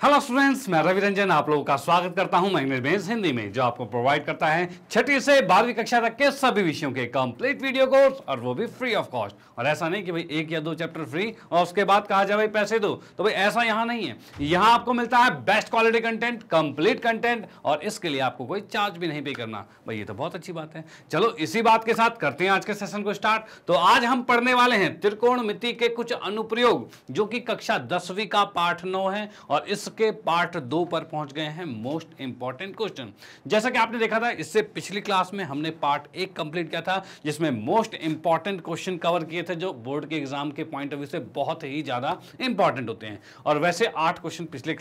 Hello students, मैं रवि रंजन आप लोगों का स्वागत करता हूं इंग्लिश बेस हिंदी में, जो आपको प्रोवाइड करता है 6ठी से 12वीं कक्षा तक के सभी विषयों के कंप्लीट वीडियो कोर्स, और वो भी फ्री ऑफ कॉस्ट। और ऐसा नहीं कि भाई 1 या 2 चैप्टर फ्री और उसके बाद कहा जाए भाई पैसे दो, तो भाई ऐसा यहां नहीं है। यहां आपको मिलता है best quality content, complete content, और इसके लिए आपको कोई चार्ज भी नहीं पे करना। भाई ये तो बहुत अच्छी बात है। चलो इसी बात के साथ करते हैं आज के सेशन को स्टार्ट। तो आज हम पढ़ने वाले हैं त्रिकोणमिति के कुछ अनुप्रयोग, जो कि कक्षा 10वीं का पाठ 9 है, और इसके पार्ट 2 पर पहुंच गए हैं मोस्ट इंपॉर्टेंट क्वेश्चन। जैसा कि आपने देखा था, इससे पिछली क्लास में हमने पार्ट 1 कंप्लीट किया था, जिसमें मोस्ट इंपॉर्टेंट क्वेश्चन कवर किए थे, जो बोर्ड के एग्जाम के पॉइंट ऑफ व्यू से बहुत ही ज्यादा इंपॉर्टेंट होते हैं। और वैसे 8 क्वेश्चन पिछली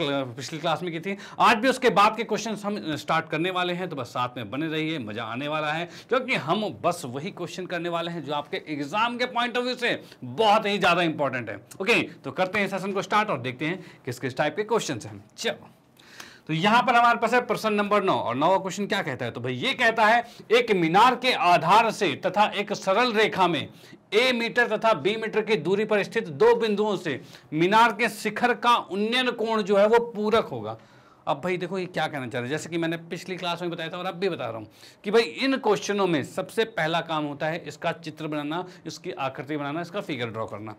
क्लास में की थी। आज भी उसके बाद के क्वेश्चन हम स्टार्ट करने वाले हैं, तो बस साथ में बने रहिए, मजा आने वाला है, क्योंकि हम बस वही क्वेश्चन करने वाले हैं जो आपके एग्जाम के पॉइंट ऑफ व्यू से बहुत ही ज्यादा इंपॉर्टेंट है। ओके, तो करते हैं सेशन को स्टार्ट और देखते हैं किस किस टाइप के क्वेश्चन हैं। चलो, तो यहां पर हमारे पास है प्रश्न नंबर 9, और 9वां क्वेश्चन क्या कहता है? तो भाई ये कहता है, एक मीनार के आधार से तथा एक सरल रेखा में a मीटर तथा b मीटर की दूरी पर स्थित 2 बिंदुओं से मीनार के शिखर का उन्नयन कोण जो है वो पूरक होगा। अब भाई देखो ये क्या कहना चाह रहे हैं, जैसे कि मैंने पिछली क्लास में बताया था और अब भी बता रहा हूं कि भाई इन क्वेश्चनों में सबसे पहला काम होता है इसका चित्र बनाना, इसकी आकृति बनाना, इसका फिगर ड्रॉ करना।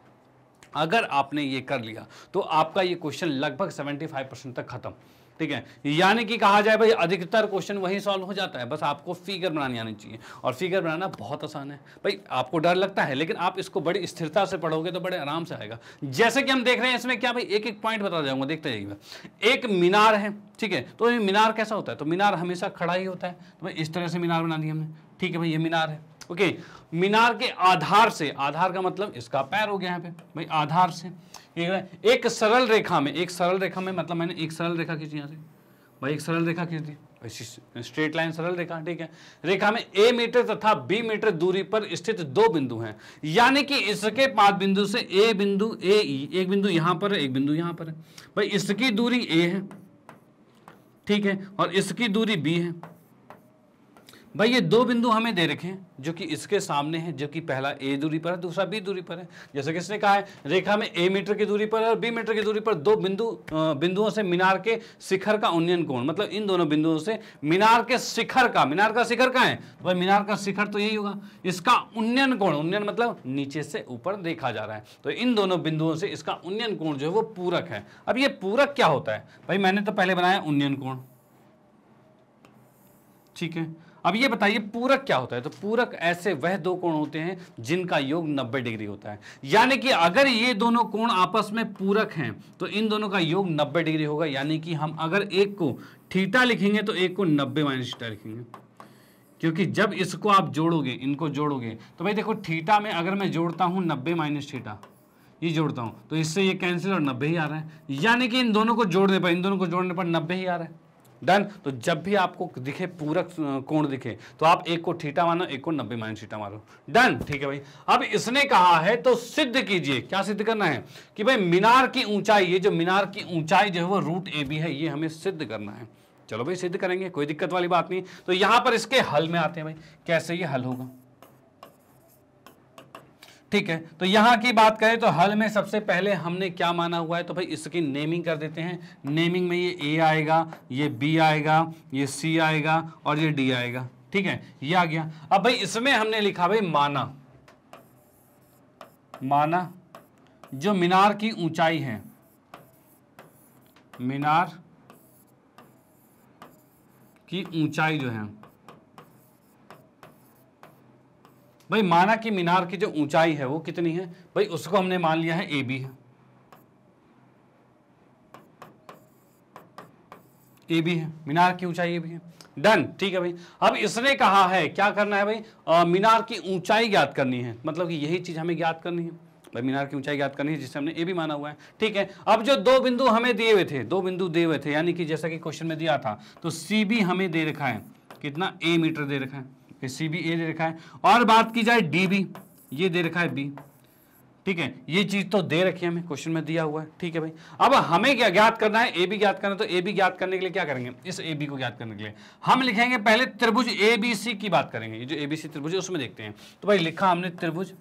अगर आपने ये कर लिया तो आपका ये क्वेश्चन लगभग 75% तक खत्म। ठीक है, यानी कि कहा जाए भाई अधिकतर क्वेश्चन वही सॉल्व हो जाता है, बस आपको फिगर बनानी आनी चाहिए। और फिगर बनाना बहुत आसान है भाई, आपको डर लगता है लेकिन आप इसको बड़ी स्थिरता से पढ़ोगे तो बड़े आराम से आएगा। जैसे कि हम देख रहे हैं इसमें क्या भाई, एक एक पॉइंट बता जाऊंगा, देखते जाइएगा। एक मीनार है, ठीक है, तो ये मीनार कैसा होता है? तो मीनार हमेशा खड़ा ही होता है, तो भाई इस तरह से मीनार बना दिया हमने। ठीक है भाई, ये मीनार है। ओके, मीनार के आधार से, आधार का मतलब इसका पैर हो गया यहाँ पे भाई, आधार से एक सरल रेखा में, एक सरल रेखा में मतलब मैंने एक सरल रेखा खींची यहाँ से भाई, एक सरल रेखा खींच दी, स्ट्रेट लाइन सरल रेखा। ठीक है, रेखा में a मीटर तथा b मीटर दूरी पर स्थित 2 बिंदु हैं, यानी कि इसके 5 बिंदु से a बिंदु एक बिंदु यहां पर है, एक बिंदु यहां पर है भाई, इसकी दूरी a है, ठीक है, और इसकी दूरी b है भाई। ये 2 बिंदु हमें दे रखे हैं जो कि इसके सामने है, जो कि पहला a दूरी पर है, दूसरा b दूरी पर है। जैसे किसने कहा है, रेखा में a मीटर की दूरी पर है और b मीटर की दूरी पर 2 बिंदुओं से मीनार के शिखर का उन्नयन कोण, मतलब इन दोनों बिंदुओं से मीनार के शिखर का, मीनार का शिखर कहाँ है तो भाई मीनार का शिखर तो यही होगा, इसका उन्नयन कोण, उन्नयन मतलब नीचे से ऊपर देखा जा रहा है, तो इन दोनों बिंदुओं से इसका उन्नयन कोण जो है वो पूरक है। अब ये पूरक क्या होता है भाई, मैंने तो पहले बनाया उन्नयन कोण, ठीक है। अब ये बताइए पूरक क्या होता है? तो पूरक ऐसे वह 2 कोण होते हैं जिनका योग 90 डिग्री होता है, यानी कि अगर ये दोनों कोण आपस में पूरक हैं तो इन दोनों का योग 90 डिग्री होगा। यानी कि हम अगर एक को थीटा लिखेंगे तो एक को 90 माइनस थीटा लिखेंगे, क्योंकि जब इसको आप जोड़ोगे, इनको जोड़ोगे, तो भाई देखो थीटा में अगर मैं जोड़ता हूं 90 माइनस थीटा, ये जोड़ता हूं तो इससे ये कैंसिल और 90 ही आ रहा है, यानी कि इन दोनों को जोड़ने पर, इन दोनों को जोड़ने पर 90 ही आ रहा है। डन। तो जब भी आपको दिखे पूरक कोण दिखे तो आप एक को थीटा मानो, एक को 90 माइनस थीटा मारो। डन, ठीक है भाई। अब इसने कहा है तो सिद्ध कीजिए, क्या सिद्ध करना है कि भाई मीनार की ऊंचाई, ये जो मीनार की ऊंचाई जो है वो √AB है, ये हमें सिद्ध करना है। चलो भाई सिद्ध करेंगे, कोई दिक्कत वाली बात नहीं। तो यहां पर इसके हल में आते हैं भाई, कैसे ये हल होगा। ठीक है, तो यहां की बात करें तो हल में सबसे पहले हमने क्या माना हुआ है, तो भाई इसकी नेमिंग कर देते हैं। नेमिंग में ये A आएगा, ये B आएगा, ये C आएगा और ये D आएगा। ठीक है, ये आ गया। अब भाई इसमें हमने लिखा भाई माना, माना जो मीनार की ऊंचाई है, मीनार की ऊंचाई जो है भाई, माना कि मीनार की जो ऊंचाई है वो कितनी है भाई, उसको हमने मान लिया है AB है, AB है, मीनार की ऊंचाई AB है। डन, ठीक है भाई। अब इसने कहा है क्या करना है भाई, मीनार की ऊंचाई ज्ञात करनी है, मतलब कि यही चीज हमें ज्ञात करनी है भाई, मीनार की ऊंचाई ज्ञात करनी है, जिससे हमने AB माना हुआ है। ठीक है, अब जो 2 बिंदु हमें दिए हुए थे, 2 बिंदु दिए हुए थे, यानी कि जैसा कि क्वेश्चन में दिया था, तो CB हमें दे रखा है कितना, A मीटर दे रखा है, CB A दे रखा है, और बात की जाए DB, ये दे रखा है B। ठीक है, ये चीज तो दे रखी है हमें, क्वेश्चन में दिया हुआ है। ठीक है भाई, अब हमें क्या ज्ञात करना है, AB ज्ञात करना है। तो AB ज्ञात करने के लिए क्या करेंगे, इस AB को ज्ञात करने के लिए हम लिखेंगे पहले त्रिभुज ABC की बात करेंगे। ये जो ABC त्रिभुज है उसमें देखते हैं। तो भाई लिखा हमने त्रिभुज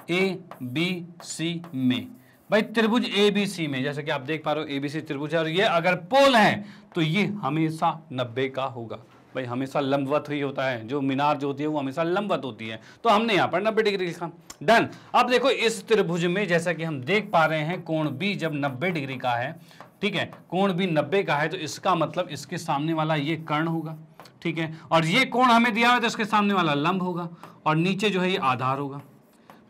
ABC में भाई त्रिभुज एबीसी में, जैसे कि आप देख पा रहे हो एबीसी त्रिभुज है और ये अगर पोल है तो ये हमेशा 90 का होगा। भाई हमेशा लंबवत ही होता है, जो मीनार जो होती है वो हमेशा लंबवत होती है, तो हमने यहाँ पर 90 डिग्री लिखा। डन। अब देखो इस त्रिभुज में जैसा कि हम देख पा रहे हैं कोण बी जब 90 डिग्री का है, ठीक है, कोण बी 90 का है, तो इसका मतलब इसके सामने वाला ये कर्ण होगा, ठीक है, और ये कोण हमें दिया हुआ तो इसके सामने वाला लंब होगा और नीचे जो है ये आधार होगा।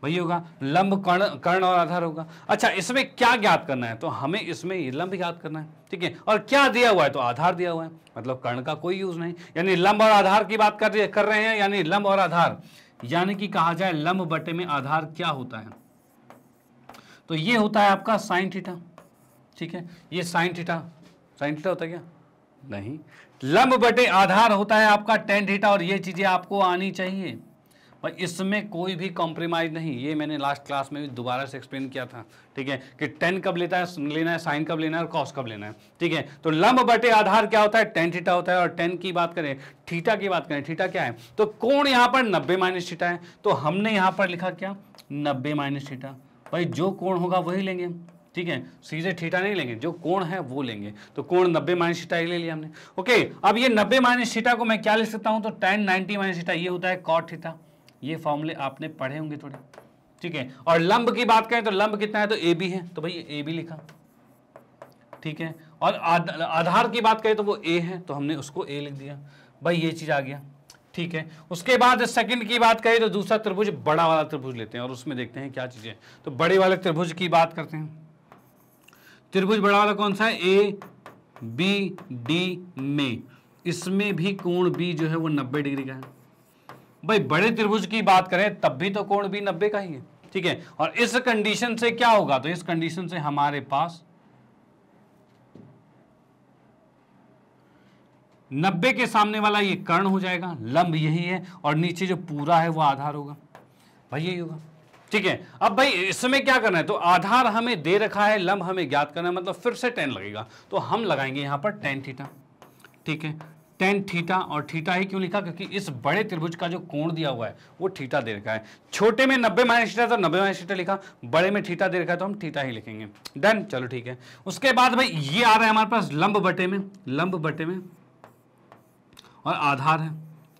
वही होगा लंब कर्ण और आधार होगा। अच्छा इसमें क्या ज्ञात करना है, तो हमें इसमें ये लंब ज्ञात करना है, ठीक है, और क्या दिया हुआ है, तो आधार दिया हुआ है, मतलब कर्ण का कोई यूज नहीं, यानी लंब और आधार की बात कर रहे हैं, यानी लंब और आधार, यानी कि कहा जाए लंब बटे में आधार क्या होता है, तो ये होता है आपका साइन थीटा, ठीक है, ये साइन थीटा होता है क्या, नहीं, लंब बटे आधार होता है आपका टेन थीटा, और ये चीजें आपको आनी चाहिए और इसमें कोई भी कॉम्प्रोमाइज नहीं, ये मैंने लास्ट क्लास में भी दोबारा से एक्सप्लेन किया था, ठीक है, कि टेन कब लेना है, साइन कब लेना है और कॉस कब लेना है, ठीक है, तो लंब बटे आधार क्या होता है, टेन थीटा होता है, और टेन की बात करें, थीटा की बात करें, थीटा क्या है, तो कोण यहाँ पर 90 माइनस थीटा है, तो हमने यहाँ पर लिखा क्या 90 माइनस थीटा। भाई जो कोण होगा वही लेंगे, ठीक है, सीधे थीटा नहीं लेंगे, जो कोण है वो लेंगे, तो कोण 90 माइनस थीटा ही ले लिया हमने। ओके, अब ये 90 माइनस थीटा को मैं क्या लिख सकता हूं, तो tan 90 माइनस थीटा ये होता है कॉट थीटा। ये फॉर्मूले आपने पढ़े होंगे थोड़े, ठीक है, और लंब की बात करें तो लंब कितना है, तो ए बी है, तो भाई ए बी लिखा, ठीक है, और आधार की बात करें तो वो ए है, तो हमने उसको ए लिख दिया, भाई ये चीज आ गया, ठीक है। उसके बाद सेकंड की बात करें तो दूसरा त्रिभुज बड़ा वाला त्रिभुज लेते हैं और उसमें देखते हैं क्या चीजें, तो बड़े वाले त्रिभुज की बात करते हैं। त्रिभुज बड़ा वाला कौन सा है, ए बी डी में, इसमें भी कोण बी जो है वो 90 डिग्री का है। भाई बड़े त्रिभुज की बात करें तब भी तो कोण बी 90 का ही है, ठीक है, और इस कंडीशन से क्या होगा, तो इस कंडीशन से हमारे पास 90 के सामने वाला ये कर्ण हो जाएगा, लंब यही है, और नीचे जो पूरा है वो आधार होगा, भाई यही होगा, ठीक है। अब भाई इसमें क्या करना है, तो आधार हमें दे रखा है, लंब हमें ज्ञात करना है, मतलब फिर से टेन लगेगा, तो हम लगाएंगे यहां पर टेन थीटा, ठीक है, टेन थीटा, और थीटा ही क्यों लिखा, क्योंकि इस बड़े त्रिभुज का जो कोण दिया हुआ है वो थीटा दे रखा है, छोटे में 90 माइनस थीटा तो 90 माइनस थीटा लिखा, बड़े में थीटा दे रखा है तो हम थीटा ही लिखेंगे। डन, चलो ठीक है। उसके बाद भाई ये आ रहा है हमारे पास लंब बटे में और आधार है,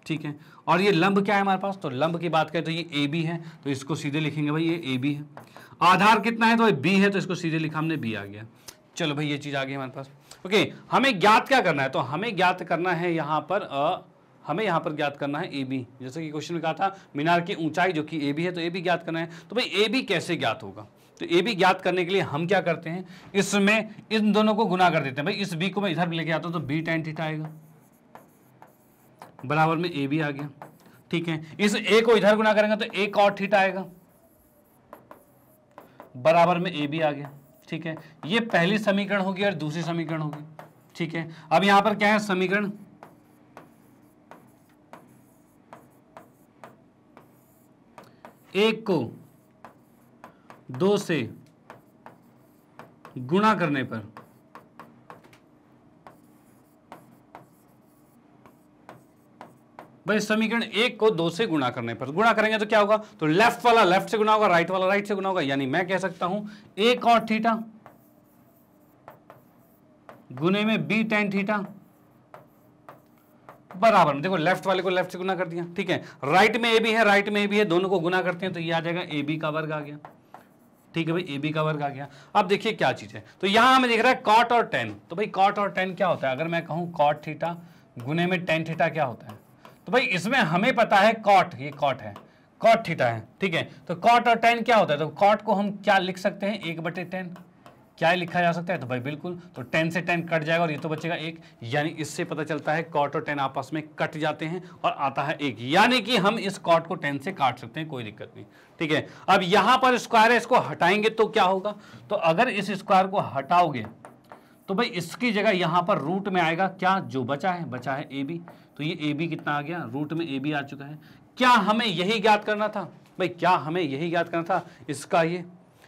ठीक है, और ये लंब क्या है हमारे पास, तो लंब की बात करें तो ये ए बी है, तो इसको सीधे लिखेंगे भाई ये ए बी है, आधार कितना है, तो बी है, तो इसको सीधे लिखा हमने, बी आ गया। चलो भाई ये चीज आ गई हमारे पास। ओके, हमें ज्ञात क्या करना है, तो हमें ज्ञात करना है यहाँ पर हमें यहाँ पर ज्ञात करना है ए बी, जैसे कि क्वेश्चन में कहा था मीनार की ऊंचाई जो कि ए बी है, तो ए बी ज्ञात करना है। तो भाई ए बी कैसे ज्ञात होगा, तो ए बी ज्ञात करने के लिए हम क्या करते हैं, इसमें इन दोनों को गुना कर देते हैं। भाई इस बी को मैं इधर लेके आता हूँ तो बी tan थीटा आएगा, बराबर में ए बी आ गया, ठीक है। इस ए को इधर गुना करेंगे तो ए cot थीटा आएगा, बराबर में ए बी आ गया, ठीक है। ये पहली समीकरण होगी और दूसरी समीकरण होगी, ठीक है। अब यहां पर क्या है, समीकरण एक को 2 से गुणा करने पर भाई समीकरण एक को 2 से गुणा करने पर, गुणा करेंगे तो क्या होगा, तो लेफ्ट वाला लेफ्ट से गुणा होगा, राइट वाला राइट से गुणा होगा, यानी मैं कह सकता हूं a cot थीटा गुने में b tan थीटा बराबर में, देखो लेफ्ट वाले को लेफ्ट से गुना कर दिया, ठीक है, राइट में ए बी है, राइट में ए बी है, दोनों को गुना करते हैं तो ये आ जाएगा ए बी का वर्ग आ गया, ठीक है भाई, ए बी का वर्ग आ गया। अब देखिए क्या चीज है, तो यहां हमें दिख रहा है cot और tan, तो भाई cot और tan क्या होता है, अगर मैं कहूं cot थीटा गुने में tan थीटा क्या होता है, तो भाई इसमें हमें पता है cot, ये cot है, cot थीटा है, ठीक है, तो cot और tan क्या होता है, तो cot को हम क्या लिख सकते हैं, 1/tan, क्या लिखा जा सकता है, तो भाई बिल्कुल, तो tan से tan कट जाएगा और ये तो बचेगा 1, यानी इससे पता चलता है cot और tan आपस में कट जाते हैं और आता है 1, यानी कि हम इस cot को tan से काट सकते हैं, कोई दिक्कत नहीं, ठीक है। अब यहां पर स्क्वायर है, इसको हटाएंगे तो क्या होगा, तो अगर इस स्क्वायर को हटाओगे तो भाई इसकी जगह यहां पर रूट में आएगा क्या, जो बचा है ए बी, तो ये ए बी कितना आ गया, रूट में ए बी आ चुका है। क्या हमें यही ज्ञात करना था, भाई क्या हमें यही ज्ञात करना था, इसका ये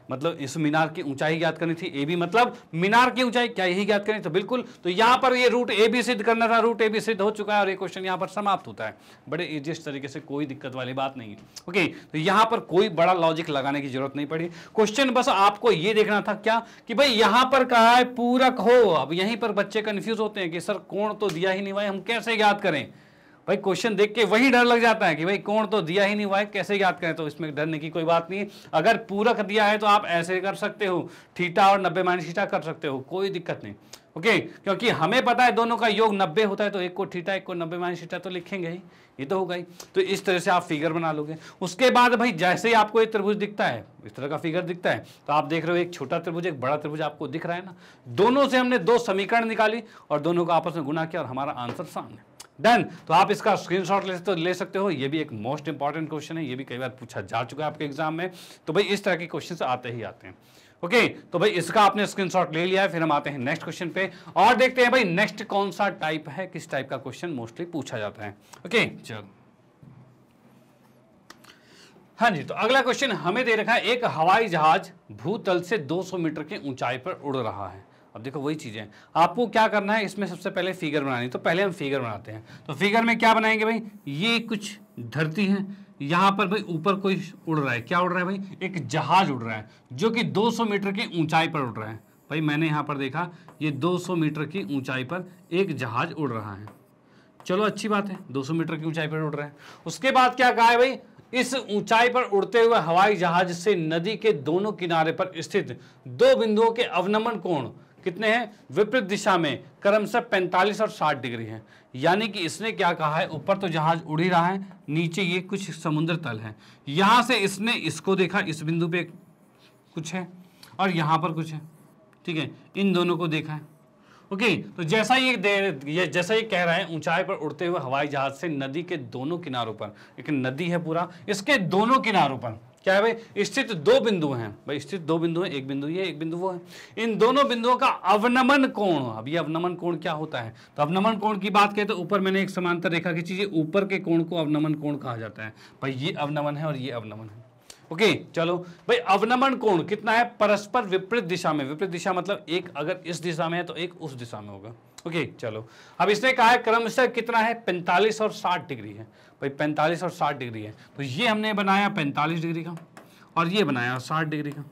मतलब इस मीनार की ऊंचाई ज्ञात करनी थी, ए बी मतलब मीनार की ऊंचाई, क्या यही ज्ञात करनी? तो बिल्कुल, तो यहां पर ये रूट ए बी सिद्ध करना था, रूट ए बी सिद्ध हो चुका है और ये क्वेश्चन यहां पर समाप्त होता है। बड़े इजिएस्ट तरीके से, कोई दिक्कत वाली बात नहीं है। ओके, तो यहां पर कोई बड़ा लॉजिक लगाने की जरूरत नहीं पड़ी। क्वेश्चन बस आपको ये देखना था क्या कि भाई यहां पर कहा है पूरक हो। अब यहीं पर बच्चे कंफ्यूज होते हैं कि सर कोण तो दिया ही नहीं हुआ है, हम कैसे ज्ञात करें? भाई क्वेश्चन देख के वही डर लग जाता है कि भाई कोण तो दिया ही नहीं हुआ है, कैसे याद करें? तो इसमें डरने की कोई बात नहीं है। अगर पूरक दिया है तो आप ऐसे कर सकते हो, थीटा और 90 माइनस थीटा कर सकते हो, कोई दिक्कत नहीं। ओके, क्योंकि हमें पता है दोनों का योग 90 होता है, तो एक को थीटा एक को 90 माइनस थीटा तो लिखेंगे ही, ये तो होगा ही। तो इस तरह से आप फिगर बना लोगे। उसके बाद भाई जैसे ही आपको एक त्रिभुज दिखता है, इस तरह का फिगर दिखता है, तो आप देख रहे हो एक छोटा त्रिभुज एक बड़ा त्रिभुज आपको दिख रहा है ना, दोनों से हमने दो समीकरण निकाली और दोनों को आपस में गुणा किया और हमारा आंसर सामने, डन। तो आप इसका स्क्रीनशॉट ले सकते हो। ये भी एक मोस्ट इंपॉर्टेंट क्वेश्चन है, ये भी कई बार पूछा जा चुका है आपके एग्जाम में। तो भाई इस तरह के क्वेश्चन आते ही आते हैं। ओके, तो भाई इसका आपने स्क्रीनशॉट ले लिया है। फिर हम आते हैं नेक्स्ट क्वेश्चन पे और देखते हैं भाई नेक्स्ट कौन सा टाइप है, किस टाइप का क्वेश्चन मोस्टली पूछा जाता है। ओके, चलो हाँ जी, तो अगला क्वेश्चन हमें दे रखा है, एक हवाई जहाज भूतल से 200 मीटर की ऊंचाई पर उड़ रहा है। अब देखो वही चीजें, आपको क्या करना है, इसमें सबसे पहले फिगर बनानी। तो पहले हम फिगर बनाते हैं। तो फिगर में क्या बनाएंगे भाई, ये कुछ धरती है, यहां पर भाई ऊपर कोई उड़ रहा है। क्या उड़ रहा है भाई? एक जहाज उड़ रहा है जो कि 200 मीटर की ऊंचाई पर उड़ रहा है। भाई मैंने यहां पर देखा, ये 200 मीटर की ऊंचाई पर एक जहाज उड़ रहा है। चलो अच्छी बात है, 200 मीटर की ऊंचाई पर उड़ रहा है। उसके बाद क्या कहा है भाई, इस ऊंचाई पर उड़ते हुए हवाई जहाज से नदी के दोनों किनारे पर स्थित दो बिंदुओं के अवनमन कोण कितने हैं? विपरीत दिशा में क्रमशः 45 और 60 डिग्री है। यानी कि इसने क्या कहा है, ऊपर तो जहाज उड़ ही रहा है, नीचे ये कुछ समुद्र तल है, यहां से इसने इसको देखा, इस बिंदु पे कुछ है और यहां पर कुछ है, ठीक है, इन दोनों को देखा है। ओके, तो जैसा ये कह रहा है, ऊंचाई पर उड़ते हुए हवाई जहाज से नदी के दोनों किनारों पर, एक नदी है पूरा, इसके दोनों किनारों पर क्या है भाई, स्थित दो बिंदु हैं। भाई स्थित दो बिंदु हैं, एक बिंदु ये एक बिंदु वो है। इन दोनों बिंदुओं का अवनमन कोण, अब ये अवनमन कोण क्या होता है? तो अवनमन कोण की बात करें तो ऊपर मैंने एक समांतर रेखा खींची है, ऊपर के कोण को अवनमन कोण कहा जाता है। भाई ये अवनमन है और ये अवनमन है। ओके, चलो भाई अवनमन कोण कितना है? परस्पर विपरीत दिशा में, विपरीत दिशा मतलब एक अगर इस दिशा में है तो एक उस दिशा में होगा। ओके, चलो अब इसने कहा है क्रमशः कितना है? 45 और 60 डिग्री है। भाई 45 और 60 डिग्री है, तो ये हमने बनाया 45 डिग्री का और ये बनाया 60 डिग्री का।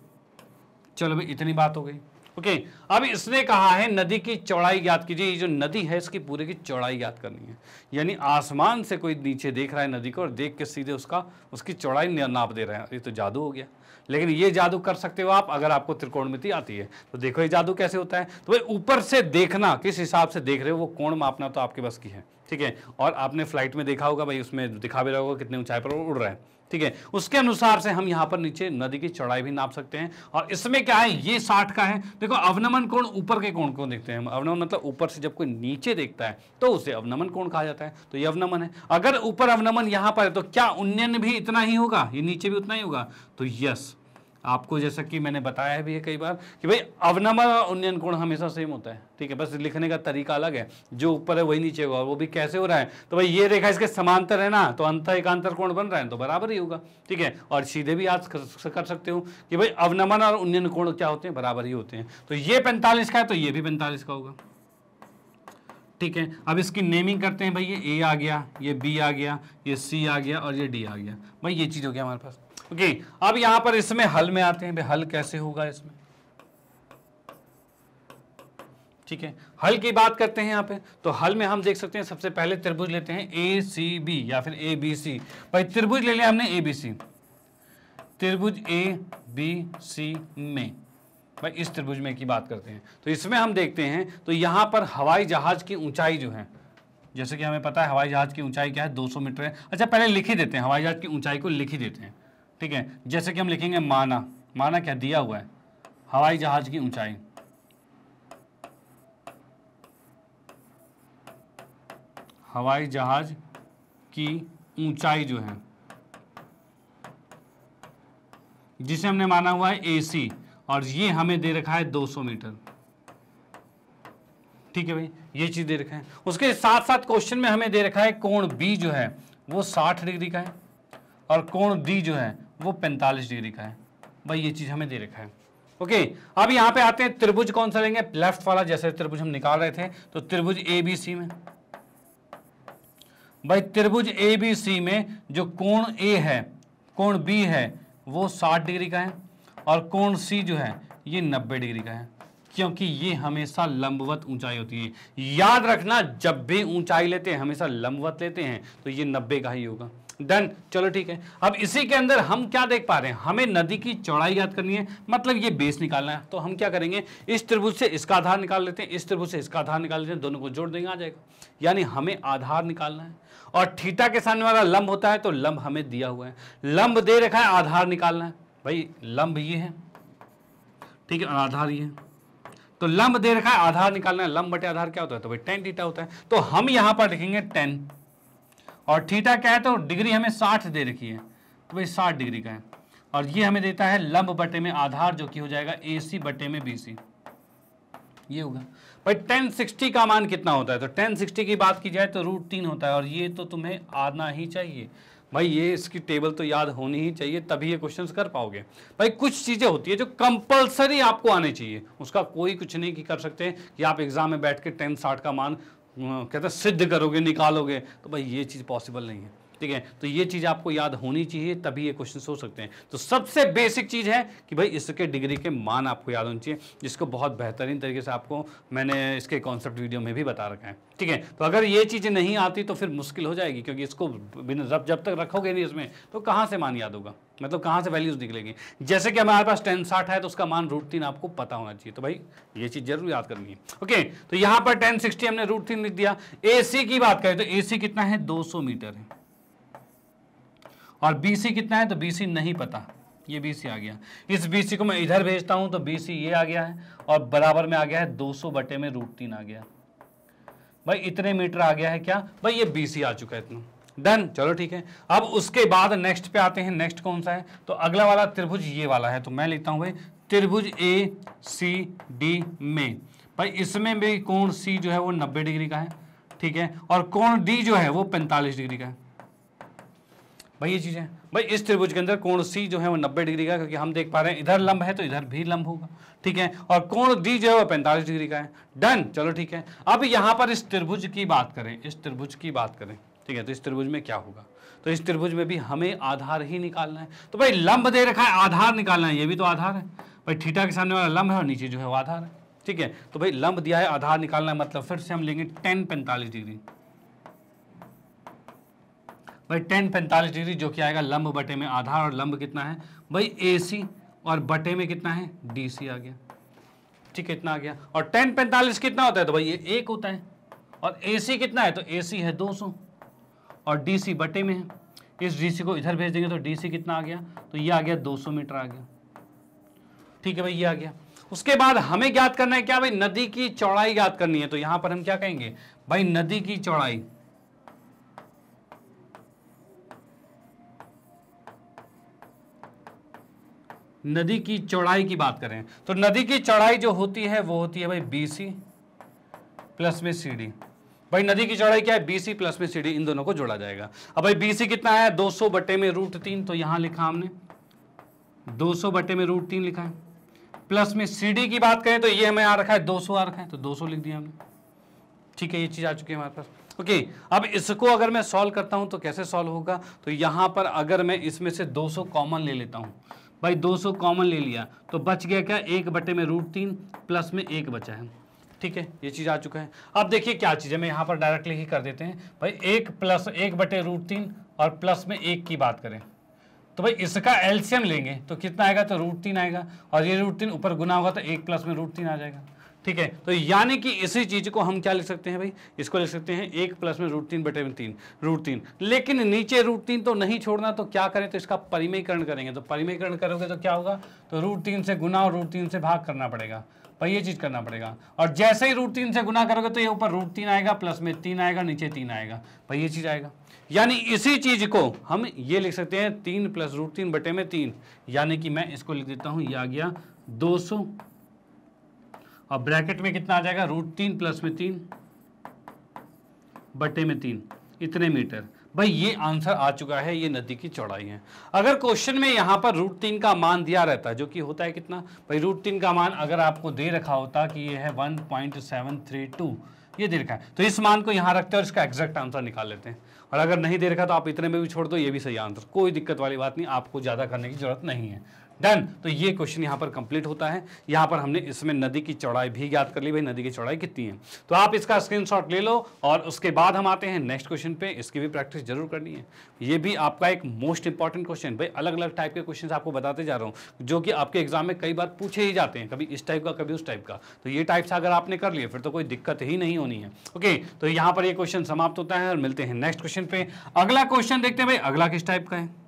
चलो भाई इतनी बात हो गई। ओके, अब इसने कहा है नदी की चौड़ाई ज्ञात कीजिए। ये जो नदी है इसकी पूरे की चौड़ाई ज्ञात करनी है। यानी आसमान से कोई नीचे देख रहा है नदी को और देख के सीधे उसकी चौड़ाई नाप दे रहे हैं। ये तो जादू हो गया। लेकिन ये जादू कर सकते हो आप अगर आपको त्रिकोणमिति आती है। तो देखो ये जादू कैसे होता है। तो भाई ऊपर से देखना, किस हिसाब से देख रहे हो, वो कोण मापना तो आपके बस की है, ठीक है। और आपने फ्लाइट में देखा होगा भाई, उसमें दिखा भी रहा होगा कितने ऊंचाई पर उड़ रहा है, ठीक है। उसके अनुसार से हम यहाँ पर नीचे नदी की चौड़ाई भी नाप सकते हैं। और इसमें क्या है, ये 60 का है। देखो अवनमन कोण ऊपर के कोण को देखते हैं हम। अवनमन मतलब ऊपर से जब कोई नीचे देखता है तो उसे अवनमन कोण कहा जाता है। तो ये अवनमन है। अगर ऊपर अवनमन यहाँ पर है तो क्या उन्नयन भी इतना ही होगा, ये नीचे भी उतना ही होगा? तो यस, आपको जैसा कि मैंने बताया भी है कई बार कि भाई अवनमन और उन्नयन कोण हमेशा सेम होता है, ठीक है। बस लिखने का तरीका अलग है, जो ऊपर है वही नीचे होगा। और वो भी कैसे हो रहा है, तो भाई ये रेखा इसके समांतर है ना, तो अंत एकांतर कोण बन रहा है तो बराबर ही होगा, ठीक है। और सीधे भी आज कर सकते हो कि भाई अवनमन और उन्नयन कोण क्या होते हैं, बराबर ही होते हैं। तो ये 45 का है तो ये भी 45 का होगा, ठीक है। अब इसकी नेमिंग करते हैं भाई, ये ए आ गया, ये बी आ गया, ये सी आ गया और ये डी आ गया। भाई ये चीज हो गया हमारे पास। ओके, अब यहां पर इसमें हल में आते हैं भाई, हल कैसे होगा इसमें, ठीक है। हल की बात करते हैं यहाँ पे। तो हल में हम देख सकते हैं, सबसे पहले त्रिभुज लेते हैं ए सी बी या फिर ए बी सी। भाई त्रिभुज ले लिया हमने ए बी सी, त्रिभुज ए बी सी में, भाई इस त्रिभुज में की बात करते हैं। तो इसमें हम देखते हैं, तो यहां पर हवाई जहाज की ऊंचाई जो है, जैसे कि हमें पता है हवाई जहाज की ऊंचाई क्या है, 200 मीटर है। अच्छा पहले लिख ही देते हैं, हवाई जहाज की ऊंचाई को लिख ही देते हैं, ठीक है। जैसे कि हम लिखेंगे माना क्या दिया हुआ है, हवाई जहाज की ऊंचाई, हवाई जहाज की ऊंचाई जो है, जिसे हमने माना हुआ है AC, और ये हमें दे रखा है 200 मीटर, ठीक है भाई, ये चीज दे रखा है। उसके साथ साथ क्वेश्चन में हमें दे रखा है कोण B जो है वो 60 डिग्री का है और कोण D जो है वो 45 डिग्री का है। भाई ये चीज हमें दे रखा है। ओके, अब यहां पे आते हैं, त्रिभुज कौन सा लेंगे, लेफ्ट वाला, जैसे त्रिभुज हम निकाल रहे थे, तो त्रिभुज ABC में, भाई त्रिभुज ABC में जो कोण A है, कोण B है वो 60 डिग्री का है, और कोण C जो है ये 90 डिग्री का है, क्योंकि ये हमेशा लंबवत ऊंचाई होती है। याद रखना, जब भी ऊंचाई लेते हैं हमेशा लंबवत लेते हैं, तो ये 90 का ही होगा। डन, चलो ठीक है। अब इसी के अंदर हम क्या देख पा रहे हैं, हमें नदी की चौड़ाई याद करनी है, मतलब ये बेस निकालना है। तो हम क्या करेंगे, इस त्रिभुज से इसका आधार निकाल लेते हैं, इस त्रिभुज से इसका आधार निकाल लेते हैं, दोनों को जोड़ देंगे, आ जाएगा। यानी हमें आधार निकालना है, और थीटा के सामने वाला लंब होता है, तो लंब हमें दिया हुआ है, लंब दे रखा है, आधार निकालना है। भाई लंब ये है, ठीक है, आधार ये है, तो लंब दे रखा है, आधार निकालना है। लंब बटे आधार क्या होता है, तो भाई tan थीटा होता है। तो हम यहां पर लिखेंगे tan, और थीटा क्या है, तो डिग्री हमें 60 दे रखी है, तो भाई 60 डिग्री का है, और ये हमें देता है लंब बटे में आधार, जो कि हो जाएगा AC बटे में BC, ये होगा। भाई tan 60 का मान कितना होता है, तो tan 60 की बात की जाए तो √3 होता है, और ये तो तुम्हें आना ही चाहिए भाई, ये इसकी टेबल तो याद होनी ही चाहिए, तभी ये क्वेश्चंस कर पाओगे। भाई कुछ चीजें होती है जो कंपलसरी आपको आने चाहिए, उसका कोई कुछ नहीं की कर सकते कि आप एग्जाम में बैठ के tan 60 का मान कहते हैं सिद्ध करोगे, निकालोगे, तो भाई ये चीज पॉसिबल नहीं है, ठीक है। तो ये चीज आपको याद होनी चाहिए, तभी ये क्वेश्चन हो सकते हैं। तो सबसे बेसिक चीज है कि भाई इसके डिग्री के मान आपको याद होने चाहिए, जिसको बहुत बेहतरीन तरीके से आपको मैंने इसके कॉन्सेप्ट वीडियो में भी बता रखा है, ठीक है। तो अगर ये चीजें नहीं आती तो फिर मुश्किल हो जाएगी, क्योंकि इसको जब तक रखोगे नहीं इसमें, तो कहाँ से मान याद होगा, मतलब कहाँ से वैल्यूज निकलेगी। जैसे कि हमारे पास tan 60 है, तो उसका मान √3 आपको पता होना चाहिए, तो भाई ये चीज जरूर याद करनी है। ओके, तो यहाँ पर tan 60 हमने √3 लिख दिया। AC की बात करें तो AC कितना है, 200 मीटर है, और BC कितना है, तो BC नहीं पता, ये BC आ गया। इस BC को मैं इधर भेजता हूं, तो BC ये आ गया है, और बराबर में आ गया है 200 बटे में √3 आ गया। भाई इतने मीटर आ गया है क्या, भाई ये BC आ चुका है इतना। डन, चलो ठीक है। अब उसके बाद नेक्स्ट पे आते हैं, नेक्स्ट कौन सा है, तो अगला वाला त्रिभुज ये वाला है, तो मैं लिखता हूं भाई त्रिभुज ACD में, भाई इसमें भी कोण C जो है वो 90 डिग्री का है, ठीक है, और कोण D जो है वो 45 डिग्री का है। भाई ये चीज है, भाई इस त्रिभुज के अंदर कोण C जो है वो 90 डिग्री का, क्योंकि हम देख पा रहे हैं इधर लंब है तो इधर भी लंब होगा, ठीक है, और कोण D जो है वो 45 डिग्री का है। डन, चलो ठीक है। अब यहां पर इस त्रिभुज की बात करें, इस त्रिभुज की बात करें, ठीक है, तो इस त्रिभुज में क्या होगा, तो इस त्रिभुज में भी हमें आधार ही निकालना है। तो भाई लंब दे रखा है, आधार निकालना है, ये भी तो आधार है, भाई थीटा के सामने वाला लंब है और नीचे जो है वो आधार है, ठीक है। तो भाई लंब दिया है, आधार निकालना है, मतलब फिर से हम लेंगे tan 45 डिग्री, भाई tan 45 डिग्री जो कि आएगा लंब बटे में आधार, और लंब कितना है भाई AC, और बटे में कितना है DC आ गया, ठीक है, इतना आ गया। और tan 45 कितना होता है, तो भाई ये 1 होता है, और AC कितना है, तो AC है 200, और DC बटे में है, इस DC को इधर भेज देंगे तो DC कितना आ गया, तो ये आ गया 200 मीटर आ गया, ठीक है भाई, ये आ गया। उसके बाद हमें ज्ञात करना है क्या, भाई नदी की चौड़ाई ज्ञात करनी है। तो यहां पर हम क्या कहेंगे, भाई नदी की चौड़ाई, नदी की चौड़ाई की बात करें तो नदी की चौड़ाई जो होती है वो होती है भाई BC प्लस में CD। भाई नदी की चौड़ाई क्या है, BC प्लस में CD, इन दोनों को जोड़ा जाएगा। अब भाई BC कितना है, 200 बटे में √3, तो यहां लिखा हमने 200 बटे में √3 लिखा है, प्लस में CD की बात करें तो ये हमें आ रखा है 200 आ रखा है, तो 200 लिख दिया हमने, ठीक है, ये चीज आ चुकी है हमारे पास। ओके, अब इसको अगर मैं सॉल्व करता हूं तो कैसे सॉल्व होगा, तो यहां पर अगर मैं इसमें से 200 कॉमन ले लेता हूं, भाई 200 कॉमन ले लिया तो बच गया क्या, 1 बटे में √3 प्लस में 1 बचा है, ठीक है, ये चीज आ चुका है। अब देखिए क्या चीज है, मैं यहाँ पर डायरेक्टली ही कर देते हैं, भाई 1 प्लस 1 बटे √3 और प्लस में 1 की बात करें तो भाई इसका एलसीएम लेंगे तो कितना आएगा, तो √3 आएगा, और ये √3 ऊपर गुना होगा तो 1 प्लस में √3 आ जाएगा, ठीक है। तो यानी कि इसी चीज को हम क्या लिख सकते हैं भाई, इसको लिख सकते हैं 1 प्लस में √3 बटे में 3 √3, लेकिन नीचे √3 तो नहीं छोड़ना, तो क्या करें, तो इसका परिमेयकरण करेंगे। तो परिमेयकरण करोगे तो क्या होगा, तो √3 से गुना और √3 से भाग करना पड़ेगा, भाई ये चीज करना पड़ेगा, और जैसे ही √3 से गुना करोगे तो ये ऊपर √3 आएगा, प्लस में 3 आएगा, नीचे 3 आएगा, भाई ये चीज आएगा। यानी इसी चीज को हम ये लिख सकते हैं 3 प्लस √3 बटे में 3, यानी कि मैं इसको लिख देता हूं, ये आ गया 200, और ब्रैकेट में कितना आ जाएगा, √3 प्लस में 3 बटे में 3, इतने मीटर। भाई ये आंसर आ चुका है, ये नदी की चौड़ाई है। अगर क्वेश्चन में यहाँ पर √3 का मान दिया रहता है, जो कि होता है कितना भाई, √3 का मान अगर आपको दे रखा होता कि ये है 1.732, ये दे रखा है, तो इस मान को यहाँ रखते हैं और इसका एग्जैक्ट आंसर निकाल लेते हैं। और अगर नहीं दे रखा तो आप इतने में भी छोड़ दो, ये भी सही आंसर, कोई दिक्कत वाली बात नहीं, आपको ज़्यादा करने की जरूरत नहीं है। डन। तो ये क्वेश्चन यहाँ पर कंप्लीट होता है। यहाँ पर हमने इसमें नदी की चौड़ाई भी ज्ञात कर ली, भाई नदी की चौड़ाई कितनी है। तो आप इसका स्क्रीनशॉट ले लो और उसके बाद हम आते हैं नेक्स्ट क्वेश्चन पे। इसकी भी प्रैक्टिस जरूर करनी है, ये भी आपका एक मोस्ट इंपॉर्टेंट क्वेश्चन। भाई अलग अलग टाइप के क्वेश्चन आपको बताते जा रहा हूँ, जो कि आपके एग्जाम में कई बार पूछे ही जाते हैं, कभी इस टाइप का कभी उस टाइप का। तो ये टाइप्स अगर आपने कर लिए फिर तो कोई दिक्कत ही नहीं होनी है। ओके, तो यहाँ पर ये क्वेश्चन समाप्त होता है और मिलते हैं नेक्स्ट क्वेश्चन पे। अगला क्वेश्चन देखते हैं भाई, अगला किस टाइप का है।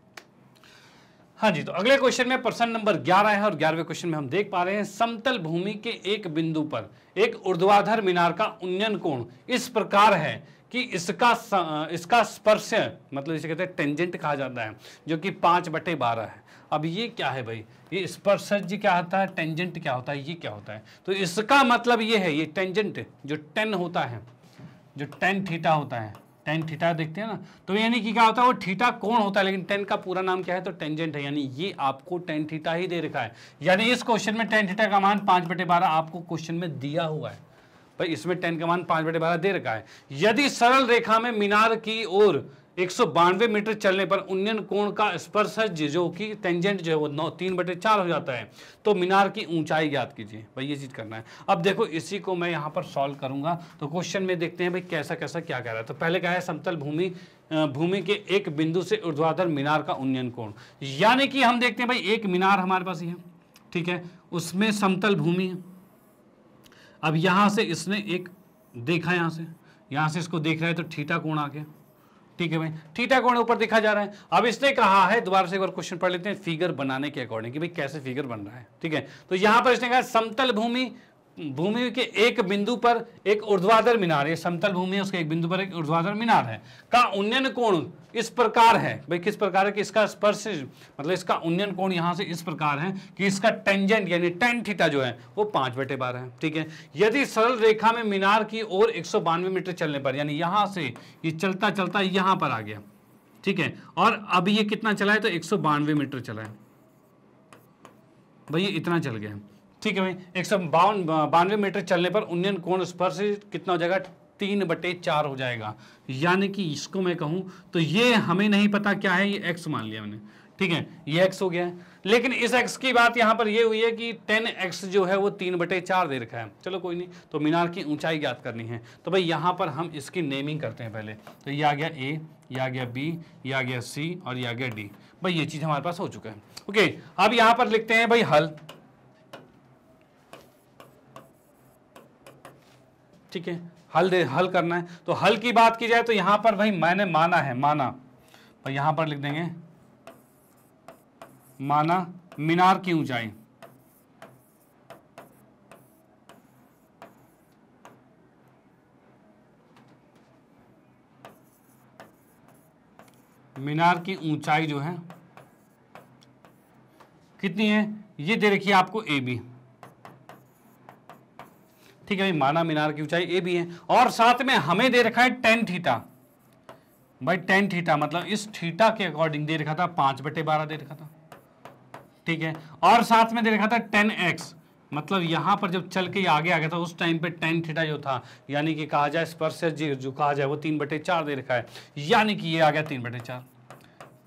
हाँ जी, तो अगले क्वेश्चन में प्रश्न नंबर 11 है और 11वें क्वेश्चन में हम देख पा रहे हैं, समतल भूमि के एक बिंदु पर एक ऊर्ध्वाधर मीनार का उन्नयन कोण इस प्रकार है कि इसका स्पर्श, मतलब इसे कहते हैं टेंजेंट कहा जाता है, जो कि 5/12 है। अब ये क्या है भाई, ये स्पर्शज क्या होता है, टेंजेंट क्या होता है, ये क्या होता है। तो इसका मतलब ये है, ये टेंजेंट जो 10 होता है, जो tan थीटा होता है, tan थीटा देखते हैं ना, तो यानी कि क्या होता है, वो थीटा कोण होता है, लेकिन tan का पूरा नाम क्या है, तो टेंजेंट है। यानी ये आपको tan थीटा ही दे रखा है, यानी इस क्वेश्चन में tan थीटा का मान 5/12 आपको क्वेश्चन में दिया हुआ है। भाई इसमें tan का मान 5/12 दे रखा है। यदि सरल रेखा में मीनार की ओर 192 मीटर चलने पर उन्नयन कोण का स्पर्शज जो कि टेंजेंट जो है वो 3/4 हो जाता है, तो मीनार की ऊंचाई ज्ञात कीजिए। भाई ये चीज करना है। अब देखो इसी को मैं यहाँ पर सॉल्व करूंगा, तो क्वेश्चन में देखते हैं भाई कैसा कैसा क्या कह रहा है। तो पहले क्या है, समतल भूमि के एक बिंदु से ऊर्ध्वाधर मीनार का उन्नयन कोण, यानी कि हम देखते हैं भाई एक मीनार हमारे पास ही है, ठीक है, उसमें समतल भूमि है। अब यहां से इसने एक देखा, यहां से इसको देख रहा है, तो थीटा कोण आ गया, ठीक है भाई, थीटा कोण ऊपर देखा जा रहा है। अब इसने कहा है, दोबारा से एक बार क्वेश्चन पढ़ लेते हैं फिगर बनाने के अकॉर्डिंग कि भाई कैसे फिगर बन रहा है, ठीक है। तो यहां पर इसने कहा समतल भूमि के एक बिंदु पर एक ऊर्ध्वाधर मीनार, ये समतल भूमि है, उसके एक बिंदु पर एक ऊर्ध्वाधर मीनार है का उन्नयन कोण इस प्रकार है। भाई किस प्रकार है कि इसका स्पर्श, मतलब इसका उन्नयन कोण यहां से इस प्रकार है कि इसका टेंजेंट यानी tan थीटा जो है वो 5/12 है, ठीक है। यदि सरल रेखा में मीनार की ओर 192 मीटर चलने पर, यानी यहां से ये चलता चलता यहां पर आ गया, ठीक है, और अब ये कितना चला है, तो 192 मीटर चला है। भाई ये इतना चल गया, ठीक है भाई। 192 मीटर चलने पर उन्नयन कोण स्पर्श कितना हो जाएगा, 3/4 हो जाएगा। यानी कि इसको मैं कहूं तो ये हमें नहीं पता क्या है, ये x मान लिया मैंने, ठीक है, ये x हो गया है। लेकिन इस x की बात यहां पर ये हुई है कि 10x जो है वो 3/4 दे रखा है। चलो कोई नहीं, तो मीनार की ऊंचाई ज्ञात करनी है, तो भाई यहां पर हम इसकी नेमिंग करते हैं पहले। तो ये आ गया A, ये आ गया B, ये आ गया C और ये आ गया D। भाई ये चीज हमारे पास हो चुका है। ओके, अब यहां पर लिखते हैं भाई हल, ठीक है, हल करना है। तो हल की बात की जाए तो यहां पर भाई मैंने माना, तो यहां पर लिख देंगे माना मीनार की ऊंचाई, मीनार की ऊंचाई जो है कितनी है, ये दे रखी है आपको AB, ठीक है भाई, माना मीनार की ऊंचाई AB है, और साथ में हमें दे रखा है tan थीटा। भाई tan थीटा मतलब इस थीटा के अकॉर्डिंग दे रखा था 5/12 दे रखा था, ठीक है, और साथ में दे रखा था 10x, मतलब यहां पर जब चल के आगे आ गया था उस टाइम पे tan थीटा जो था, यानी कि कहा जाए स्पर्श जो कहा जाए वो 3/4 दे रखा है, यानी कि ये आ गया 3/4।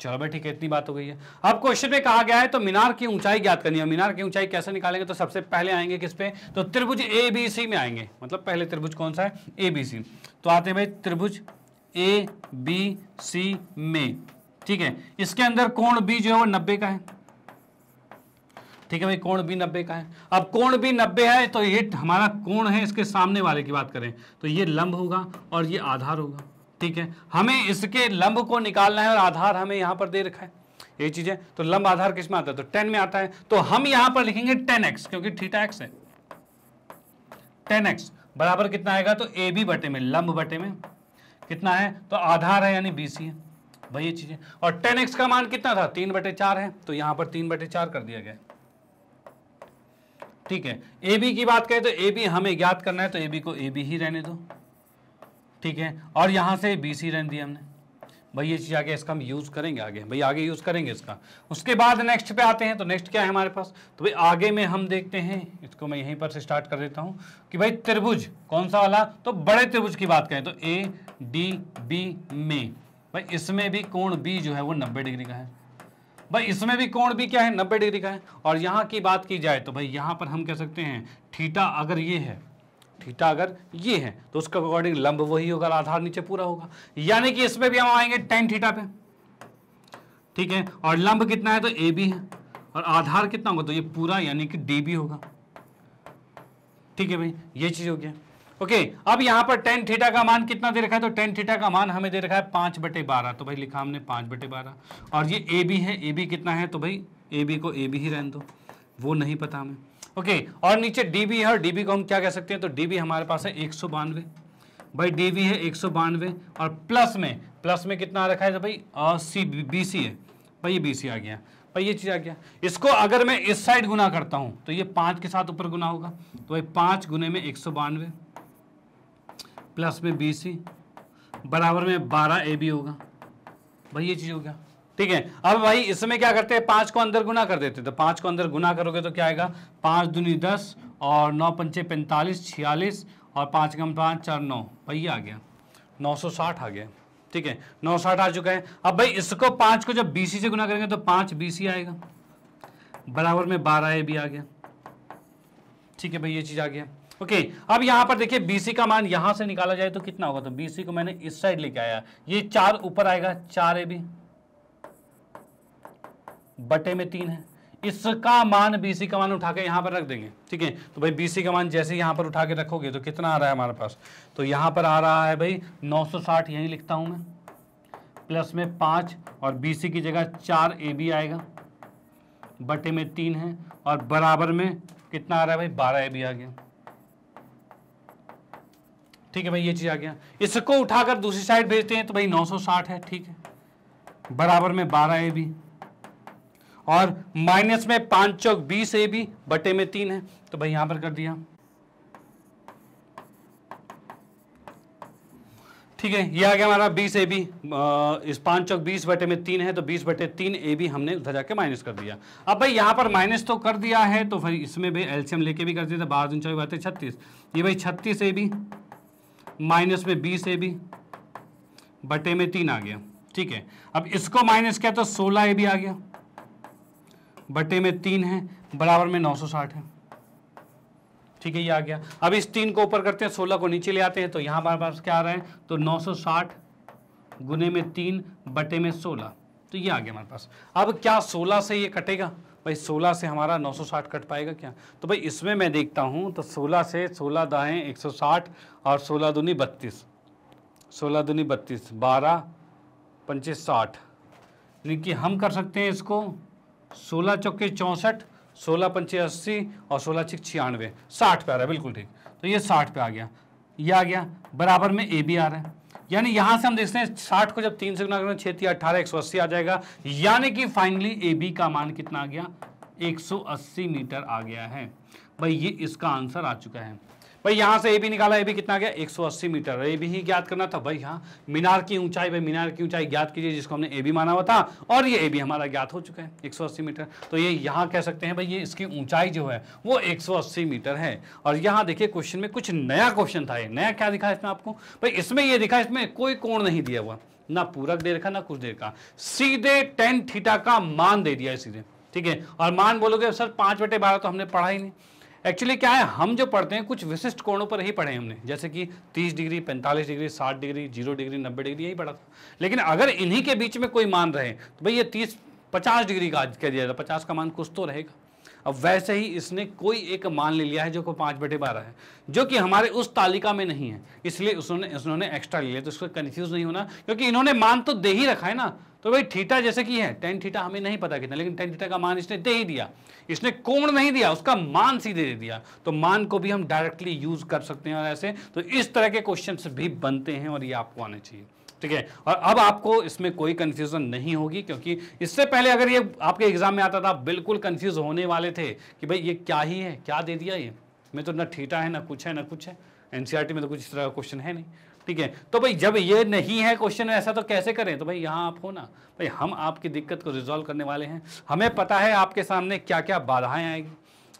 चलो भाई ठीक है, इतनी बात हो गई है। अब क्वेश्चन में कहा गया है तो मीनार की ऊंचाई ज्ञात करनी है। मीनार की ऊंचाई कैसे निकालेंगे, तो सबसे पहले आएंगे किस पे, तो त्रिभुज ABC में आएंगे। मतलब पहले त्रिभुज कौन सा है, ABC। तो आते हैं भाई त्रिभुज ABC में, ठीक है, इसके अंदर कोण B जो है वो 90 का है, ठीक है भाई, कोण B 90 का है। अब कोण B 90 है तो ये हमारा कोण है, इसके सामने वाले की बात करें तो ये लंब होगा और ये आधार होगा, ठीक है। हमें इसके लंब को निकालना है और आधार हमें यहां पर दे रखा है, ये चीज है। तो लंब आधार किस में आता है, तो 10 में आता है। तो हम यहां पर लिखेंगे 10x, क्योंकि थीटा x है। 10x बराबर कितना आएगा, तो AB बटे में लंब बटे में कितना है, तो आधार है यानी BC है। भाई ये चीज है। और 10x का मान कितना था, 3/4 है, तो यहां पर 3/4 कर दिया गया, ठीक है। AB की बात करें तो AB हमें ज्ञात करना है, तो AB को AB ही रहने दो, ठीक है, और यहां से BC रहने दिया हमने। भाई ये चीज़ आगे इसका हम यूज़ करेंगे, आगे भाई आगे यूज़ करेंगे इसका। उसके बाद नेक्स्ट पे आते हैं, तो नेक्स्ट क्या है हमारे पास, तो भाई आगे में हम देखते हैं, इसको मैं यहीं पर से स्टार्ट कर देता हूँ कि भाई त्रिभुज कौन सा वाला, तो बड़े त्रिभुज की बात करें तो ADB में भाई इसमें भी कोण B जो है वो 90 डिग्री का है। भाई इसमें भी कोण B क्या है, 90 डिग्री का है। और यहाँ की बात की जाए तो भाई यहाँ पर हम कह सकते हैं थीटा अगर ये है, थीटा अगर ये है तो उसके अकॉर्डिंग लंब वही होगा, आधार नीचे पूरा होगा, यानी कि इसमें भी हम आएंगे tan थीटा पे, ठीक है। और लंब कितना है तो AB है, और आधार कितना होगा तो ये पूरा यानी कि DB होगा, ठीक है भाई, ये चीज हो गया। ओके, अब यहां पर tan थीटा का मान कितना दे रखा है, तो tan थीटा का मान हमें दे रखा है 5/12, तो भाई लिखा हमने 5/12। और ये AB है, AB कितना है तो भाई AB को AB ही रहने दो, वो नहीं पता हमें। ओके, और नीचे DB है, और DB को हम क्या कह सकते हैं, तो DB हमारे पास है 192, भाई DB है 192, और प्लस में कितना आ रखा है तो भाई BC है, भाई ये BC आ गया, भाई ये चीज आ गया। इसको अगर मैं इस साइड गुना करता हूं तो ये 5 के साथ ऊपर गुना होगा, तो भाई 5 गुने में 192 प्लस में BC बराबर में 12 AB होगा, भाई ये चीज हो गया, ठीक है। अब भाई इसमें क्या करते हैं, 5 को अंदर गुना कर देते, तो 5 को अंदर गुना करोगे तो क्या आएगा, 5 दूनी 10 और 9 पंचे 45, 46 और 5 कम 5 4 9, भाई ये आ गया 960 आ गया, ठीक है, 960 आ चुका है। अब भाई इसको 5 को जब BC से गुना करेंगे तो 5 BC आएगा बराबर में 12 AB आ गया, ठीक है भाई ये चीज आ गया। ओके, अब यहां पर देखिए BC का मान यहां से निकाला जाए तो कितना होगा, तो BC को मैंने इस साइड लेके आया, ये 4 ऊपर आएगा, 4 AB बटे में 3 है, इसका मान BC का मान उठा के यहां पर रख देंगे, ठीक है। तो भाई BC का मान जैसे यहां पर उठा के रखोगे तो कितना आ रहा है हमारे पास, तो यहां पर आ रहा है भाई 960, यही लिखता हूं मैं, प्लस में 5 और BC की जगह 4 AB आएगा बटे में 3 है, और बराबर में कितना आ रहा है भाई 12 AB आ गया, ठीक है भाई ये चीज आ गया। इसको उठाकर दूसरी साइड भेजते हैं तो भाई 960 है, ठीक है, बराबर में 12 AB, और माइनस में 5 चौक 20 AB बटे में 3 है, तो भाई यहां पर कर दिया, ठीक है, ये आ गया हमारा 20 AB, इस 5 चौक 20 बटे में 3 है, तो 20 बटे 3 AB हमने उधर जाके माइनस कर दिया। अब भाई यहाँ पर माइनस तो कर दिया है, तो फिर इसमें भी एलसीएम लेके भी कर दिया, 12 दूनी 24 बातें 36, ये भाई 36 AB माइनस में 20 AB बटे में 3 आ गया, ठीक है। अब इसको माइनस किया तो 16 AB आ गया बटे में 3 है, बराबर में 960 है, ठीक है ये आ गया। अब इस 3 को ऊपर करते हैं, 16 को नीचे ले आते हैं, तो यहाँ हमारे पास क्या आ रहा है, तो 960 गुने में 3 बटे में 16, तो ये आ गया हमारे पास। अब क्या 16 से ये कटेगा, भाई 16 से हमारा 960 कट पाएगा क्या, तो भाई इसमें मैं देखता हूँ, तो 16 से 16 दाएँ 160 और 16 दूनी 32, 16 दूनी 32, 12 पंचे 60, यानी कि हम कर सकते हैं इसको 16 चौके 64, 16 पंचे 80 और 16 छिक 96, 60 पे आ रहा है, बिल्कुल ठीक, तो ये 60 पे आ गया, ये आ गया, बराबर में AB आ रहा है, यानी यहां से हम देखते हैं 60 को जब 3 से गुना करें 6 3 18 180 आ जाएगा, यानी कि फाइनली AB का मान कितना आ गया, 180 मीटर आ गया है। भाई ये इसका आंसर आ चुका है। भाई यहां से AB निकाला, AB कितना आ गया 180 मीटर, AB ही ज्ञात करना था भाई। हाँ, मीनार की ऊंचाई, भाई मीनार की ऊंचाई ज्ञात कीजिए जिसको हमने AB माना हुआ था, और ये AB हमारा ज्ञात हो चुका है 180 मीटर। तो ये यहाँ कह सकते हैं भाई ये इसकी ऊंचाई जो है वो 180 मीटर है। और यहाँ देखिए क्वेश्चन में कुछ नया क्वेश्चन था, ये नया क्या दिखा इसमें आपको, भाई इसमें ये दिखा इसमें कोई कोण नहीं दिया हुआ, ना पूरक दे रखा ना कुछ दे रखा, सीधे tan थीटा का मान दे दिया है सीधे, ठीक है। और मान बोलोगे सर 5/12 तो हमने पढ़ा ही नहीं। एक्चुअली क्या है, हम जो पढ़ते हैं कुछ विशिष्ट कोणों पर ही पढ़े हमने, जैसे कि 30 degree 45 degree 60 degree 0 degree 90 degree यही पढ़ा था। लेकिन अगर इन्हीं के बीच में कोई मान रहे तो भाई ये 30-50 डिग्री का कह दिया था, 50 का मान कुछ तो रहेगा। अब वैसे ही इसने कोई एक मान ले लिया है जो को 5/12 है, जो कि हमारे उस तालिका में नहीं है, इसलिए उन्होंने एक्स्ट्रा ले लिया। तो इसको कंफ्यूज नहीं होना, क्योंकि इन्होंने मान तो दे ही रखा है ना। तो भाई थीटा जैसे कि है tan थीटा हमें नहीं पता कितना, लेकिन tan थीटा का मान इसने दे ही दिया, इसने कोण नहीं दिया, उसका मान सीधे दे दिया। तो मान को भी हम डायरेक्टली यूज कर सकते हैं, और ऐसे तो इस तरह के क्वेश्चंस भी बनते हैं, और ये आपको आने चाहिए, ठीक है। और अब आपको इसमें कोई कंफ्यूजन नहीं होगी, क्योंकि इससे पहले अगर ये आपके एग्जाम में आता था बिल्कुल कंफ्यूज होने वाले थे कि भाई ये क्या ही है, क्या दे दिया ये, इसमें तो ना थीटा है, ना कुछ है, ना कुछ है। एनसीईआरटी में तो कुछ इस तरह का क्वेश्चन है नहीं, ठीक है। तो भाई जब ये नहीं है क्वेश्चन ऐसा तो कैसे करें? तो भाई यहाँ आप हो ना, भाई हम आपकी दिक्कत को रिजॉल्व करने वाले हैं। हमें पता है आपके सामने क्या क्या बाधाएं आएगी,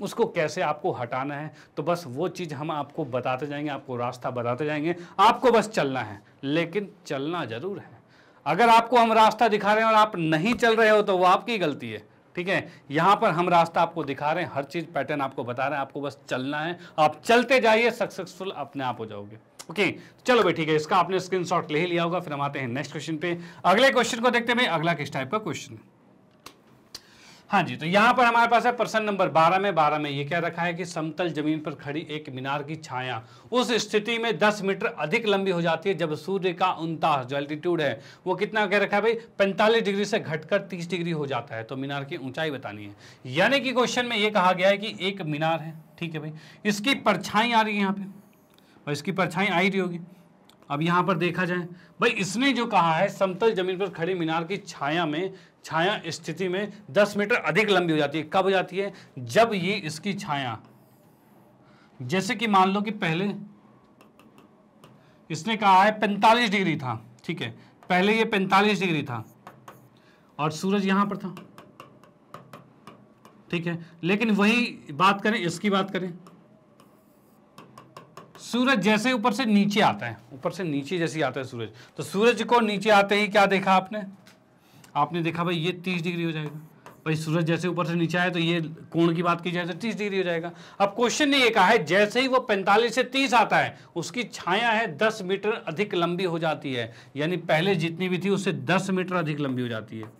उसको कैसे आपको हटाना है, तो बस वो चीज़ हम आपको बताते जाएंगे, आपको रास्ता बताते जाएंगे, आपको बस चलना है, लेकिन चलना जरूर है। अगर आपको हम रास्ता दिखा रहे हैं और आप नहीं चल रहे हो तो वो आपकी गलती है, ठीक है। यहाँ पर हम रास्ता आपको दिखा रहे हैं, हर चीज़ पैटर्न आपको बता रहे हैं, आपको बस चलना है। आप चलते जाइए, सक्सेसफुल अपने आप हो जाओगे। ओके, चलो भाई ठीक है, इसका आपने स्क्रीनशॉट ले ही लिया होगा। फिर हम आते हैं नेक्स्ट क्वेश्चन पे। अगले क्वेश्चन को देखते हैं भाई, अगला किस टाइप का क्वेश्चन। हाँ जी, तो यहाँ पर हमारे पास है प्रश्न नंबर 12 में ये क्या रखा है कि समतल जमीन पर खड़ी एक मीनार की छाया उस स्थिति में 10 मीटर अधिक लंबी हो जाती है जब सूर्य का 49 जो एल्टीट्यूड है वो कितना क्या रखा है भाई, 45 डिग्री से घटकर 30 डिग्री हो जाता है। तो मीनार की ऊंचाई बतानी है। यानी कि क्वेश्चन में ये कहा गया है कि एक मीनार है, ठीक है भाई, इसकी परछाई आ रही है यहाँ पे, और इसकी परछाई आई रही होगी। अब यहाँ पर देखा जाए भाई, इसने जो कहा है समतल जमीन पर खड़ी मीनार की छाया स्थिति में 10 मीटर अधिक लंबी हो जाती है। कब हो जाती है? जब ये इसकी छाया, जैसे कि मान लो कि पहले इसने कहा है 45 डिग्री था, ठीक है, पहले ये 45 डिग्री था और सूरज यहां पर था, ठीक है। लेकिन वही बात करें, इसकी बात करें, सूरज जैसे ऊपर से नीचे आता है, ऊपर से नीचे जैसे आता है सूरज, तो सूरज को नीचे आते ही क्या देखा आपने देखा भाई ये 30 डिग्री हो जाएगा। भाई सूरज जैसे ऊपर से नीचे आए तो ये कोण की बात की जाए तो 30 डिग्री हो जाएगा। अब क्वेश्चन ने ये कहा है जैसे ही वो 45 से 30 आता है उसकी छाया है 10 मीटर अधिक लंबी हो जाती है, यानी पहले जितनी भी थी उससे 10 मीटर अधिक लंबी हो जाती है।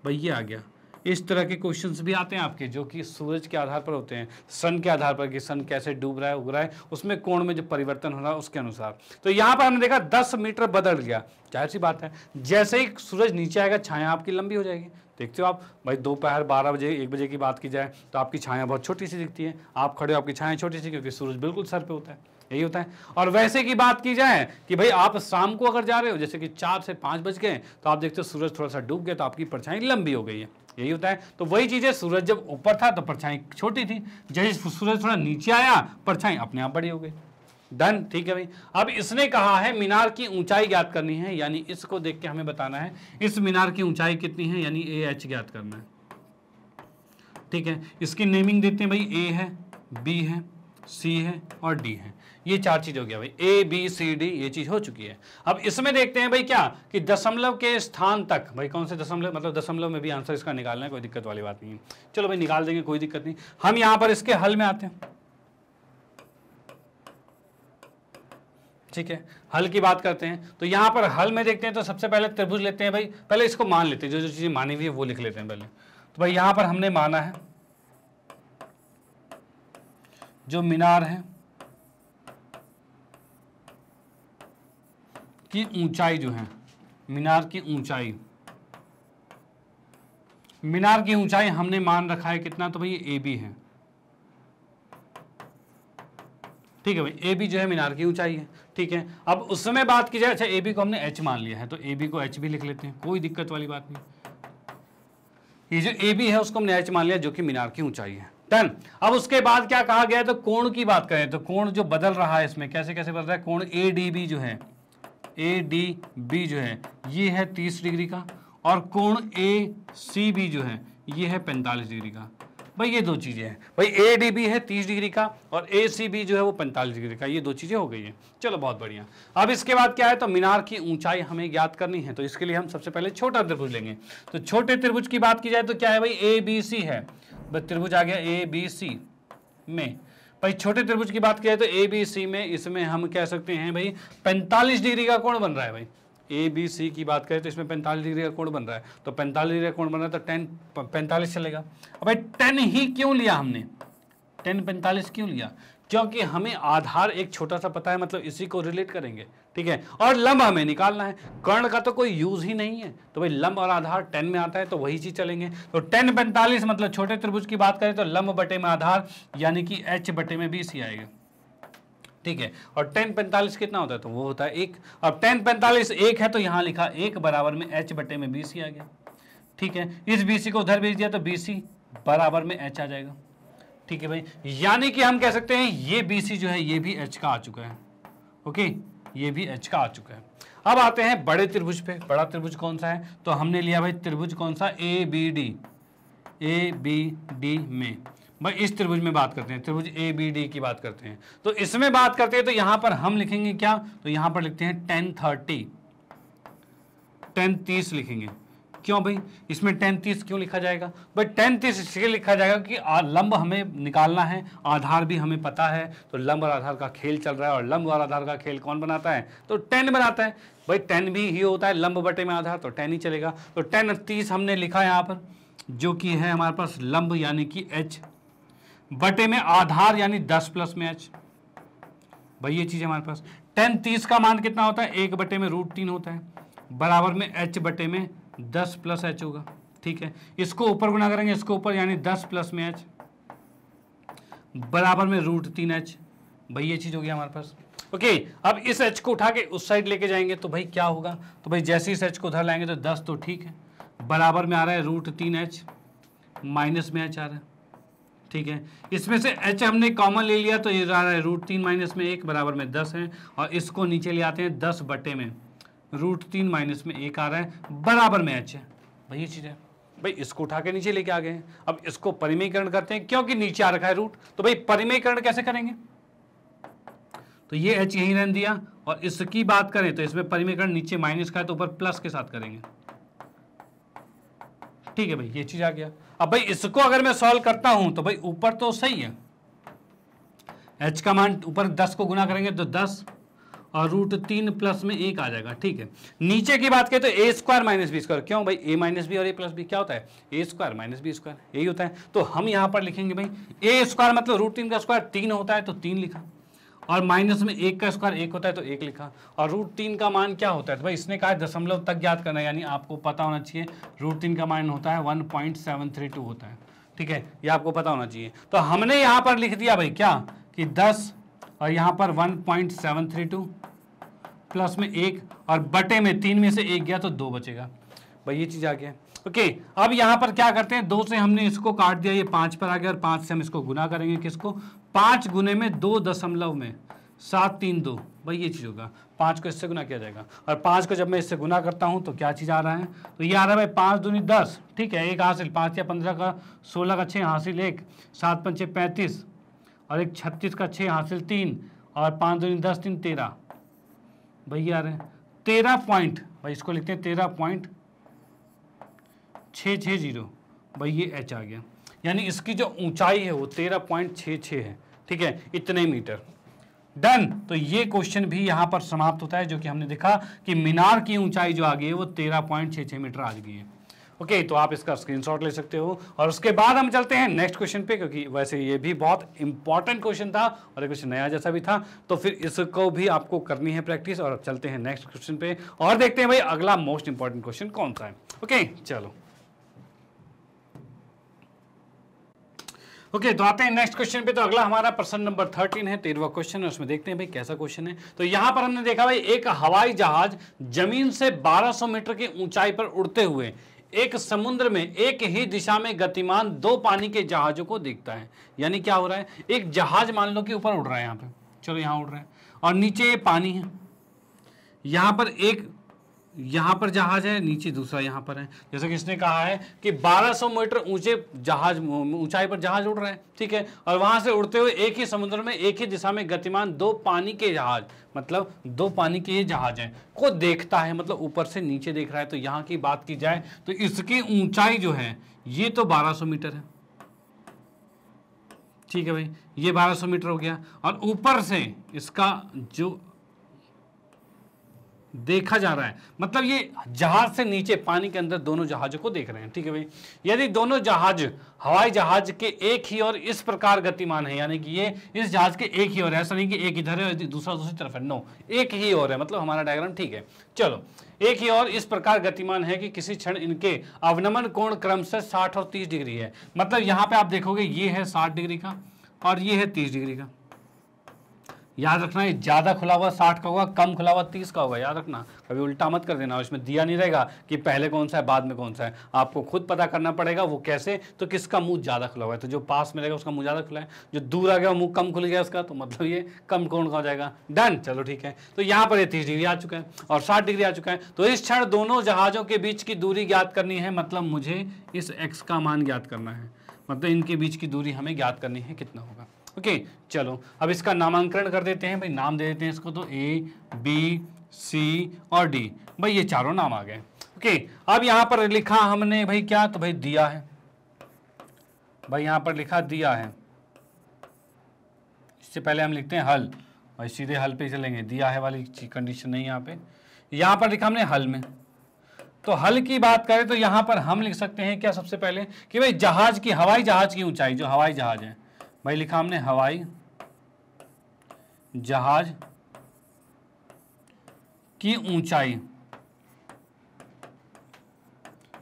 भाई ये आ गया। इस तरह के क्वेश्चंस भी आते हैं आपके, जो कि सूरज के आधार पर होते हैं, सन के आधार पर कि सन कैसे डूब रहा है, उग रहा है, उसमें कोण में जो परिवर्तन हो रहा है उसके अनुसार। तो यहाँ पर हमने देखा 10 मीटर बदल गया, जाहिर सी बात है जैसे ही सूरज नीचे आएगा छाया आपकी लंबी हो जाएगी। देखते हो आप भाई, दोपहर 12 बजे 1 बजे की बात की जाए तो आपकी छाया बहुत छोटी सी दिखती है, आप खड़े हो आपकी छाया छोटी सी, क्योंकि सूरज बिल्कुल सर पे होता है, यही होता है। और वैसे की बात की जाए कि भाई आप शाम को अगर जा रहे हो, जैसे कि 4 से 5 बज गए, तो आप देखते हो सूरज थोड़ा सा डूब गया तो आपकी परछाई लंबी हो गई है, यही होता है। तो वही चीज़ है, सूरज जब ऊपर था तो परछाई छोटी थी, जैसे सूरज थोड़ा नीचे आया परछाई अपने आप बड़ी हो गई। डन, ठीक है भाई। अब इसने कहा है मीनार की ऊंचाई ज्ञात करनी है, यानी इसको देख के हमें बताना है इस मीनार की ऊंचाई कितनी है, यानी AH ज्ञात करना है, ठीक है। इसकी नेमिंग देते हैं भाई, A है, B है, C है और D है। ये 4 चीज हो गया भाई, A B C D, ये चीज हो चुकी है। अब इसमें देखते हैं भाई क्या कि दशमलव के स्थान तक, भाई कौन से दशमलव, मतलब दशमलव में भी आंसर इसका निकालना है, कोई दिक्कत वाली बात नहीं है। चलो भाई निकाल देंगे, कोई दिक्कत नहीं। हम यहां पर इसके हल में आते हैं, ठीक है, हल की बात करते हैं। तो यहां पर हल में देखते हैं तो सबसे पहले त्रिभुज लेते हैं भाई, पहले इसको मान लेते हैं, जो जो चीजें मानी हुई है वो लिख लेते हैं पहले। तो भाई यहां पर हमने माना है जो मीनार है की ऊंचाई, जो है मीनार की ऊंचाई हमने मान रखा है कितना, तो भाई AB है, ठीक है भाई। AB जो है मीनार की ऊंचाई है, ठीक है। अब उस समय बात की जाए, अच्छा AB को हमने H मान लिया है तो AB को H भी लिख लेते हैं, कोई दिक्कत वाली बात नहीं। ये जो AB है उसको हमने H मान लिया, जो कि मीनार की ऊंचाई है। डन। अब उसके बाद क्या कहा गया है, तो कोण की बात करें तो कोण जो बदल रहा है इसमें कैसे कैसे बदल रहा है, कोण ADB जो है, ADB जो है ये है 30 डिग्री का, और कोण ACB जो है ये है 45 डिग्री का। भाई ये दो चीजें हैं भाई, ADB है 30 डिग्री का और ACB जो है वो 45 डिग्री का, ये दो चीजें हो गई हैं। चलो बहुत बढ़िया। अब इसके बाद क्या है, तो मीनार की ऊंचाई हमें ज्ञात करनी है, तो इसके लिए हम सबसे पहले छोटा त्रिभुज लेंगे। तो छोटे त्रिभुज की बात की जाए तो क्या है भाई, ABC है, त्रिभुज आ गया ABC में। भाई छोटे त्रिभुज की बात की जाए तो ABC में, इसमें हम कह सकते हैं भाई 45 डिग्री का कोण बन रहा है। भाई ABC की बात करें तो इसमें 45 डिग्री का कोण बन रहा है, तो 45 डिग्री का कोण बन रहा है तो 10 45 चलेगा। अब भाई 10 ही क्यों लिया हमने, 10 45 क्यों लिया, क्योंकि हमें आधार एक छोटा सा पता है, मतलब इसी को रिलेट करेंगे, ठीक है। और लंब हमें निकालना है, कर्ण का तो कोई यूज ही नहीं है, तो भाई लंब और आधार 10 में आता है तो वही चीज चलेंगे। तो 10 45 मतलब छोटे त्रिभुज की बात करें तो लंब बटे में आधार, यानी कि H बटे में BC आएगा, ठीक है। और 10 45 कितना होता है, तो वो होता है 1। अब 10 45 1 है तो यहां लिखा 1 बराबर में H बटे में BC आ गया, ठीक है। इस BC को उधर भेज दिया तो BC बराबर में H आ जाएगा, ठीक है भाई, यानी कि हम कह सकते हैं ये BC जो है ये भी H का आ चुका है। ओके, ये भी H का आ चुका है। अब आते हैं बड़े त्रिभुज पे। बड़ा त्रिभुज कौन सा है, तो हमने लिया भाई त्रिभुज कौन सा, ABD में। भाई इस त्रिभुज में बात करते हैं, त्रिभुज ABD की बात करते हैं। तो इसमें बात करते हैं तो यहां पर हम लिखेंगे क्या, तो यहां पर लिखते हैं 1030 लिखेंगे। क्यों भाई, इसमें 1030 क्यों लिखा जाएगा, भाई 1030 इसलिए लिखा जाएगा कि लंब हमें निकालना है, आधार भी हमें पता है, तो लंब और आधार का खेल चल रहा है, और लंब और आधार का खेल कौन बनाता है, तो 10 बनाता है। भाई 10 भी ही होता है लंब बटे में आधार, तो 10 ही चलेगा। तो 1030 हमने लिखा यहाँ पर, जो कि है हमारे पास लंब यानी कि H बटे में आधार यानी 10 प्लस में H। भाई ये चीज हमारे पास 1030 का मान कितना होता है, 1 बटे में √3 होता है, बराबर में H बटे में 10 प्लस H होगा। ठीक है, इसको ऊपर गुना करेंगे, इसको ऊपर यानी 10 प्लस में H बराबर में √3H। भाई ये चीज हो गया हमारे पास। ओके, अब इस H को उठा के उस साइड लेके जाएंगे तो भाई क्या होगा, तो भाई जैसे इस H को उधर लाएंगे तो 10 तो ठीक है, बराबर में आ रहा है √3H, माइनस में H आ रहा है। ठीक है, इसमें से H हमने कॉमन ले लिया तो ये आ रहा है √3 माइनस में 1 बराबर में 10 है, और इसको नीचे ले आते हैं 10 बटे में √3 माइनस में 1 आ रहा है, बराबर में H है। भाई ये चीज़ है, भाई इसको उठा के नीचे लेके आ गए हैं। अब इसको परिमेयकरण करते हैं, क्योंकि नीचे आ रखा है रूट, तो भाई परिमेयकरण कैसे करेंगे, तो ये H यहीं रहने दिया, और इसकी बात करें तो इसमें परिमेयकरण नीचे माइनस का है तो ऊपर प्लस के साथ करेंगे। ठीक है भाई, ये चीज आ गया। अब भाई इसको अगर मैं सॉल्व करता हूं तो भाई ऊपर तो सही है, H का मान ऊपर 10 को गुना करेंगे तो 10 और √3 प्लस में 1 आ जाएगा। ठीक है, नीचे की बात करें तो A² माइनस B², क्यों भाई A माइनस बी और A प्लस बी क्या होता है, A² माइनस B², यही होता है। तो हम यहां पर लिखेंगे भाई A² मतलब √3 का स्क्वायर 3 होता है तो 3 लिखा, और माइनस में 1 का स्क्वायर 1 होता है तो 1 लिखा, और √3 का मान क्या होता है, तो भाई इसने कहा दशमलव तक ज्ञात करना है, यानी आपको पता होना चाहिए √3 का मान होता है 1.732 होता है। ठीक है, ये आपको पता होना चाहिए। तो हमने यहाँ पर लिख दिया भाई क्या कि 10 और यहाँ पर 1.732 प्लस में 1 और बटे में 3 में से 1 गया तो 2 बचेगा। भाई ये चीज आ गया। ओके, अब यहाँ पर क्या करते हैं, 2 से हमने इसको काट दिया, ये 5 पर आ गया, और 5 से हम इसको गुना करेंगे, किसको, 5 गुने में 2.732। भाई ये चीज होगा, 5 को इससे गुना किया जाएगा, और 5 को जब मैं इससे गुना करता हूं तो क्या चीज आ रहा है, तो ये आ रहा है भाई 5 दूनी 10। ठीक है, एक हासिल 5 या 15 का 16 का 6 हासिल 1, 7 पंचे 35, और एक 36 का 6 हासिल 3, और 5 दूनी 10 3 13। भाई ये आ रहे हैं 13 पॉइंट, भाई इसको लिखते हैं 13.660। भाई ये H आ गया, यानी इसकी जो ऊंचाई है वो 13.66 है। ठीक है, इतने मीटर। डन। तो ये क्वेश्चन भी यहां पर समाप्त होता है, जो कि हमने देखा कि मीनार की ऊंचाई जो आ गई है वो 13.66 मीटर आ गई है। ओके, तो आप इसका स्क्रीनशॉट ले सकते हो, और उसके बाद हम चलते हैं नेक्स्ट क्वेश्चन पे, क्योंकि वैसे ये भी बहुत इंपॉर्टेंट क्वेश्चन था और एक क्वेश्चन नया जैसा भी था, तो फिर इसको भी आपको करनी है प्रैक्टिस। और चलते हैं नेक्स्ट क्वेश्चन पे और देखते हैं भाई अगला मोस्ट इंपॉर्टेंट क्वेश्चन कौन सा है। ओके, चलो। ओके, तो आते हैं नेक्स्ट क्वेश्चन पे। तो अगला हमारा प्रश्न नंबर 13 है, 13वां क्वेश्चन है। उसमें देखते हैं भाई कैसा क्वेश्चन है। तो यहां पर हमने देखा भाई एक हवाई जहाज जमीन से 1200 मीटर की ऊंचाई पर उड़ते हुए एक समुद्र में एक ही दिशा में गतिमान 2 पानी के जहाजों को देखता है। यानी क्या हो रहा है, एक जहाज मान लो कि ऊपर उड़ रहा है, यहाँ पे चलो यहाँ उड़ रहा है, और नीचे ये पानी है, यहाँ पर एक यहाँ पर जहाज है, नीचे दूसरा यहाँ पर है। जैसे कि इसने कहा है कि 1200 मीटर ऊंचे जहाज ऊंचाई पर जहाज उड़ रहा है। ठीक है, और वहां से उड़ते हुए एक ही समुद्र में एक ही दिशा में गतिमान 2 पानी के जहाज, मतलब 2 पानी के ये जहाज हैं, को देखता है, मतलब ऊपर से नीचे देख रहा है। तो यहाँ की बात की जाए तो इसकी ऊंचाई जो है ये तो 1200 मीटर है। ठीक है भाई, ये 1200 मीटर हो गया, और ऊपर से इसका जो देखा जा रहा है, मतलब ये जहाज से नीचे पानी के अंदर दोनों जहाजों को देख रहे हैं। ठीक है भाई, यदि दोनों जहाज हवाई जहाज के एक ही और इस प्रकार गतिमान है, यानी कि ये इस जहाज के एक ही ओर है, ऐसा नहीं कि एक इधर है दूसरा दूसरी तरफ है, नो, एक ही ओर है, मतलब हमारा डायग्राम ठीक है। चलो, एक ही और इस प्रकार गतिमान है कि किसी क्षण इनके अवनमन कोण क्रमशः 60 और 30 डिग्री है। मतलब यहाँ पे आप देखोगे ये है 60 डिग्री का और ये है 30 डिग्री का, याद रखना ये ज़्यादा खुला हुआ 60 का होगा, कम खुला हुआ 30 का होगा, याद रखना, कभी उल्टा मत कर देना। इसमें दिया नहीं रहेगा कि पहले कौन सा है बाद में कौन सा है, आपको खुद पता करना पड़ेगा। वो कैसे, तो किसका मुंह ज़्यादा खुला हुआ है, तो जो पास में रहेगा उसका मुंह ज़्यादा खुला है, जो दूर आ गया मुंह कम खुल गया उसका, तो मतलब ये कम कोण का हो जाएगा। डन, चलो ठीक है। तो यहाँ पर ये 30 डिग्री आ चुका है और 60 डिग्री आ चुका है। तो इस क्षण दोनों जहाज़ों के बीच की दूरी ज्ञात करनी है, मतलब मुझे इस x का मान ज्ञात करना है, मतलब इनके बीच की दूरी हमें ज्ञात करनी है, कितना होगा। ओके चलो अब इसका नामांकन कर देते हैं भाई, नाम दे देते हैं इसको, तो A, B, C और D, भाई ये चारों नाम आ गए। ओके अब यहाँ पर लिखा हमने भाई क्या, तो भाई दिया है, भाई यहाँ पर लिखा दिया है। इससे पहले हम लिखते हैं हल, भाई सीधे हल पे चलेंगे, दिया है वाली कंडीशन नहीं यहाँ पे। यहाँ पर लिखा हमने हल में, तो हल की बात करें तो यहाँ पर हम लिख सकते हैं क्या, सबसे पहले कि भाई जहाज की, हवाई जहाज की ऊंचाई, जो हवाई जहाज है, भाई लिखा हमने हवाई जहाज की ऊंचाई।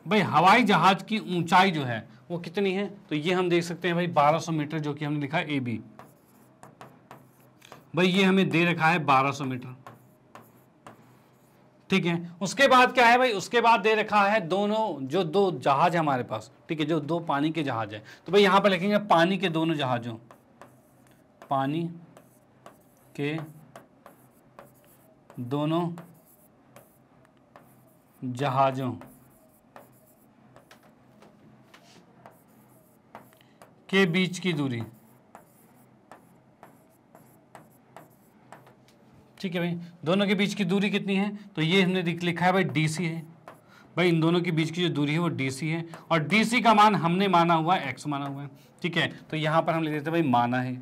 भाई हवाई जहाज की ऊंचाई जो है वो कितनी है, तो ये हम देख सकते हैं भाई 1200 मीटर, जो कि हमने लिखा है AB। भाई ये हमें दे रखा है 1200 मीटर, ठीक है। उसके बाद क्या है भाई, उसके बाद दे रखा है दोनों, जो दो जहाज है हमारे पास, ठीक है, जो दो पानी के जहाज है, तो भाई यहां पर लिखेंगे पानी के दोनों जहाजों, पानी के दोनों जहाजों के बीच की दूरी, ठीक है भाई, दोनों के बीच की दूरी कितनी है, तो ये हमने लिखा है भाई DC है। भाई इन दोनों के बीच की जो दूरी है वो DC है, और DC का मान हमने माना हुआ है x माना हुआ है, ठीक है। तो यहां पर हम लिख देते हैं भाई माना है,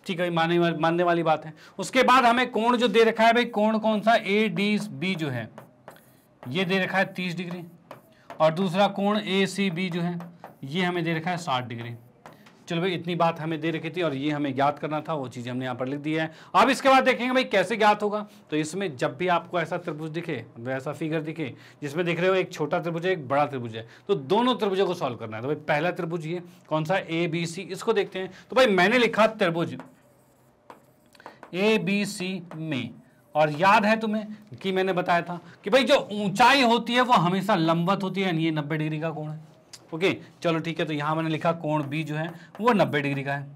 ठीक है भाई, मानने वाली बात है। उसके बाद हमें कोण जो दे रखा है भाई, कोण कौन सा, ADB जो है ये दे रखा है 30 डिग्री, और दूसरा कोण ACB जो है ये हमें दे रखा है 60 डिग्री। चलो भाई इतनी बात हमें दे रखी थी और ये हमें ज्ञात करना था, वो चीज़ हमने यहाँ पर लिख दी है। अब इसके बाद देखेंगे भाई कैसे ज्ञात होगा। तो इसमें जब भी आपको ऐसा त्रिभुज दिखे, मतलब ऐसा फिगर दिखे जिसमें देख रहे हो एक छोटा त्रिभुज है एक बड़ा त्रिभुज है, तो दोनों त्रिभुजों को सॉल्व करना है। तो भाई पहला त्रिभुज ये कौन सा, ABC, इसको देखते हैं। तो भाई मैंने लिखा त्रिभुज ABC में, और याद है तुम्हें कि मैंने बताया था कि भाई जो ऊंचाई होती है वो हमेशा लंबवत होती है, ये 90 डिग्री का कोण है। ओके चलो ठीक है, तो यहां मैंने लिखा कोण B जो है वो 90 डिग्री का है,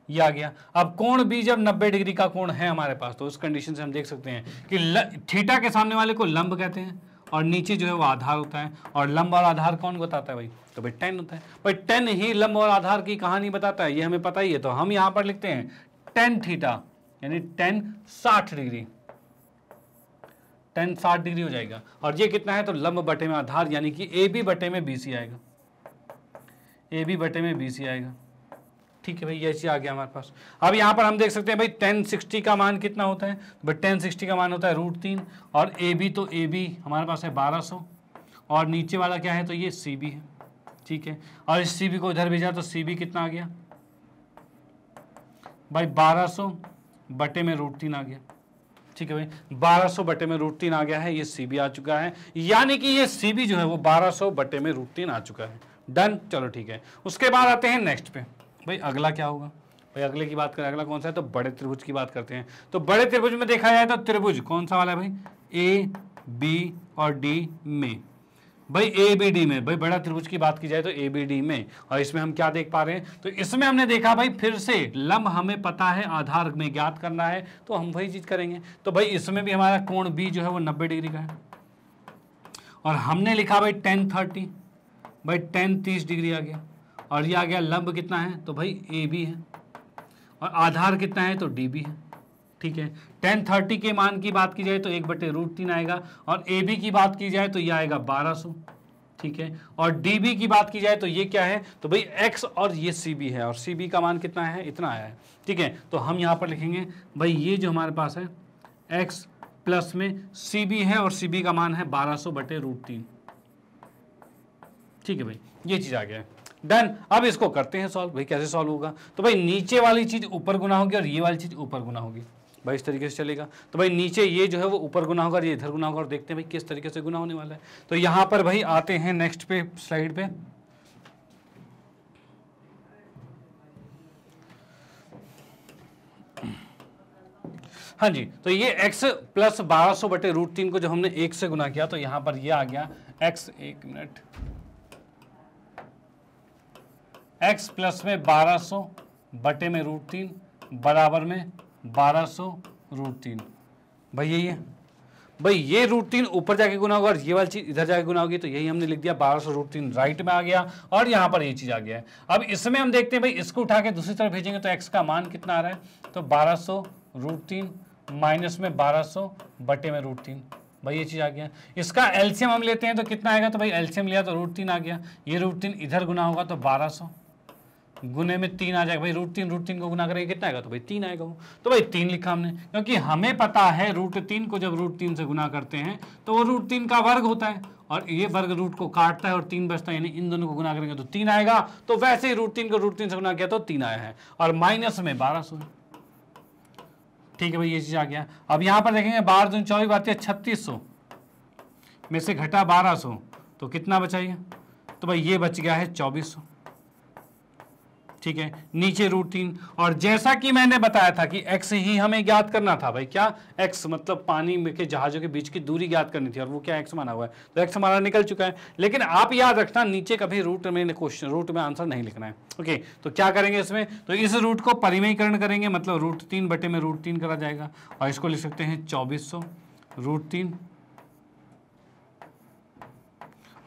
ये आ गया। अब कोण B जब 90 डिग्री का कोण है हमारे पास, तो उस कंडीशन से हम देख सकते हैं कि थीटा के सामने वाले को लंब कहते हैं, और नीचे जो है वो आधार होता है। और लंब और आधार कौन बताता है भाई, तो भाई tan होता है। भाई tan ही लंब और आधार की कहानी बताता है, ये हमें पता ही है। तो हम यहां पर लिखते हैं tan थीटा, यानी tan 60 डिग्री, tan 60 डिग्री हो जाएगा। और ये कितना है, तो लंब बटे में आधार, यानी कि AB बटे में BC आएगा, AB बटे में BC आएगा, ठीक है भाई, ये चीज आ गया हमारे पास। अब यहाँ पर हम देख सकते हैं भाई tan 60 का मान कितना होता है, भाई tan 60 का मान होता है √3, और AB, तो AB हमारे पास है 1200, और नीचे वाला क्या है, तो ये CB है, ठीक है। और इस CB को इधर भेजा तो CB कितना आ गया भाई 1200 बटे में √3 आ गया, ठीक है भाई, 1200 बटे में √3 आ गया है, ये CB आ चुका है, यानी कि ये CB जो है वो 1200 बटे में √3 आ चुका है। डन, चलो ठीक है। उसके बाद आते हैं नेक्स्ट पे, भाई अगला क्या होगा। भाई अगले की बात करें, अगला कौन सा है, तो बड़े त्रिभुज की बात करते हैं। तो बड़े त्रिभुज में देखा जाए तो त्रिभुज कौन सा वाला है भाई, A, B और D में, भाई ABD में, भाई बड़ा त्रिभुज की बात की जाए तो ABD में। और इसमें हम क्या देख पा रहे हैं, तो इसमें हमने देखा भाई फिर से लंब हमें पता है, आधार में ज्ञात करना है, तो हम वही चीज करेंगे। तो भाई इसमें भी हमारा कोण B जो है वो 90 डिग्री का है, और हमने लिखा भाई tan 30, भाई tan 30 डिग्री आ गया, और ये आ गया लंब कितना है, तो भाई AB है, और आधार कितना है, तो DB है, ठीक है। tan 30 के मान की बात की जाए तो 1/√3 आएगा, और AB की बात की जाए तो ये आएगा 1200, ठीक है। और DB की बात की जाए तो ये क्या है, तो भाई X, और ये CB है, और CB का मान कितना है, इतना आया है, ठीक है। तो हम यहाँ पर लिखेंगे भाई ये जो हमारे पास है X प्लस में CB है, और CB का मान है 1200/√3, ठीक है भाई, ये चीज़ आ गया है। डन, अब इसको करते हैं सॉल्व। भाई कैसे सॉल्व होगा, तो भाई नीचे वाली चीज़ ऊपर गुना होगी और ये वाली चीज़ ऊपर गुना होगी, भाई इस तरीके से चलेगा। तो भाई नीचे ये जो है वो ऊपर गुना होगा और ये इधर गुना होगा, और देखते हैं भाई किस तरीके से गुना होने वाला है। तो यहाँ पर भाई आते हैं नेक्स्ट पे, स्लाइड पे। हाँ जी, तो ये x प्लस 1200 बटे √3 को जब हमने 1 से गुना किया तो यहां पर ये आ गया x, एक मिनट, x प्लस में 1200 बटे में √3 बराबर में 1200√3। भाई यही है, भाई ये √3 ऊपर जाके गुना होगा और ये वाली चीज इधर जाके गुना होगी, तो यही हमने लिख दिया 1200√3 राइट में आ गया और यहाँ पर ये चीज आ गया है। अब इसमें हम देखते हैं भाई, इसको उठा के दूसरी तरफ भेजेंगे तो x का मान कितना आ रहा है, तो 1200√3 माइनस में 1200 बटे में √3। भाई ये चीज आ गया। इसका एलसीएम हम लेते हैं तो कितना आएगा, तो भाई एलसीएम लिया तो √3 आ गया, ये √3 इधर गुना होगा तो 1200 गुने में 3 आ जाएगा। भाई √3 को गुना करेंगे कितना आएगा, तो भाई 3 आएगा। तो भाई 3 लिखा हमने, क्योंकि हमें पता है √3 को जब √3 से गुना करते हैं तो वो √3 का वर्ग होता है और ये वर्ग रूट को काटता है और 3 बचता है, यानी इन दोनों को गुना करेंगे तो 3 आएगा। तो वैसे ही √3 को √3 से गुना किया तो 3 आया है और माइनस में 1200 है। ठीक है भाई, ये चीज आ गया। अब यहां पर देखेंगे 12 दूनी 24 बात है 3600 में से घटा 1200 तो कितना बचा ये, तो भाई ये बच गया है 2400। ठीक है, नीचे √3 और जैसा कि मैंने बताया था कि x ही हमें ज्ञात करना था। भाई क्या x मतलब पानी में के जहाजों के बीच की दूरी ज्ञात करनी थी और वो क्या x माना हुआ है, तो x हमारा निकल चुका है। लेकिन आप याद रखना नीचे कभी रूट में आंसर नहीं लिखना है। ओके, तो क्या करेंगे इसमें, तो इस रूट को परिमेयीकरण करेंगे, मतलब √3 बटे में √3 करा जाएगा और इसको लिख सकते हैं 2400√3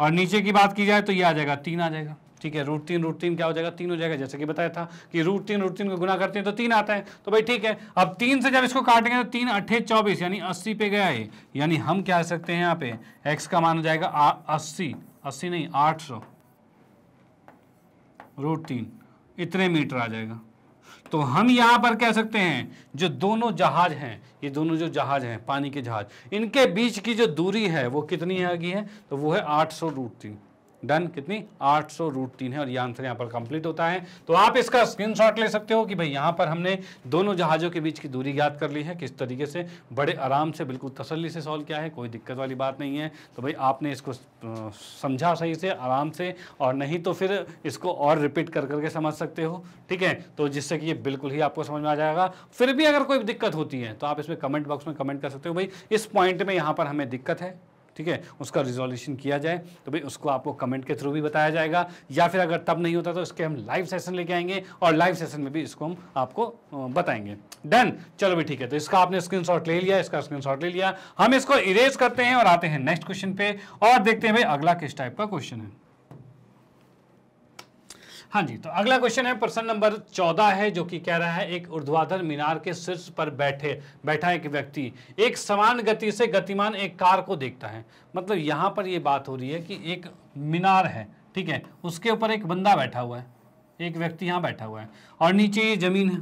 और नीचे की बात की जाए तो ये आ जाएगा 3 आ जाएगा। ठीक है, √3 क्या हो जाएगा, 3 हो जाएगा। जैसे कि बताया था कि √3 को गुना करते हैं तो 3 आता है। तो भाई ठीक है, अब 3 से जब इसको काटेंगे तो 3 8 24 यानी 80 पे गया है, यानी हम क्या कह सकते हैं यहाँ पे x का मान हो जाएगा 80 नहीं 800 √3 इतने मीटर आ जाएगा। तो हम यहाँ पर कह सकते हैं जो दोनों जहाज हैं, ये दोनों जो जहाज हैं पानी के जहाज, इनके बीच की जो दूरी है वो कितनी आ गई है, तो वो है 800√3। डन, कितनी 800√3 है और ये आंसर यहाँ पर कंप्लीट होता है। तो आप इसका स्क्रीनशॉट ले सकते हो कि भाई यहाँ पर हमने दोनों जहाजों के बीच की दूरी ज्ञात कर ली है, किस तरीके से बड़े आराम से बिल्कुल तसल्ली से सॉल्व किया है, कोई दिक्कत वाली बात नहीं है। तो भाई आपने इसको समझा सही से आराम से, और नहीं तो फिर इसको और रिपीट कर करके समझ सकते हो। ठीक है, तो जिससे कि ये बिल्कुल ही आपको समझ में आ जाएगा। फिर भी अगर कोई दिक्कत होती है तो आप इसमें कमेंट बॉक्स में कमेंट कर सकते हो, भाई इस पॉइंट में यहाँ पर हमें दिक्कत है, ठीक है, उसका रिजोल्यूशन किया जाए। तो भाई उसको आपको कमेंट के थ्रू भी बताया जाएगा, या फिर अगर तब नहीं होता तो इसके हम लाइव सेशन लेके आएंगे और लाइव सेशन में भी इसको हम आपको बताएंगे। डन, चलो भाई ठीक है। तो इसका आपने स्क्रीनशॉट ले लिया, इसका स्क्रीनशॉट ले लिया, हम इसको इरेज करते हैं और आते हैं नेक्स्ट क्वेश्चन पे और देखते हैं भाई अगला किस टाइप का क्वेश्चन है। हाँ जी, तो अगला क्वेश्चन है प्रश्न नंबर 14 है, जो कि कह रहा है एक ऊर्ध्वाधर मीनार के शीर्ष पर बैठा एक व्यक्ति एक समान गति से गतिमान एक कार को देखता है। मतलब यहां पर ये बात हो रही है कि एक मीनार है, ठीक है, उसके ऊपर एक बंदा बैठा हुआ है, एक व्यक्ति यहां बैठा हुआ है और नीचे ये जमीन है।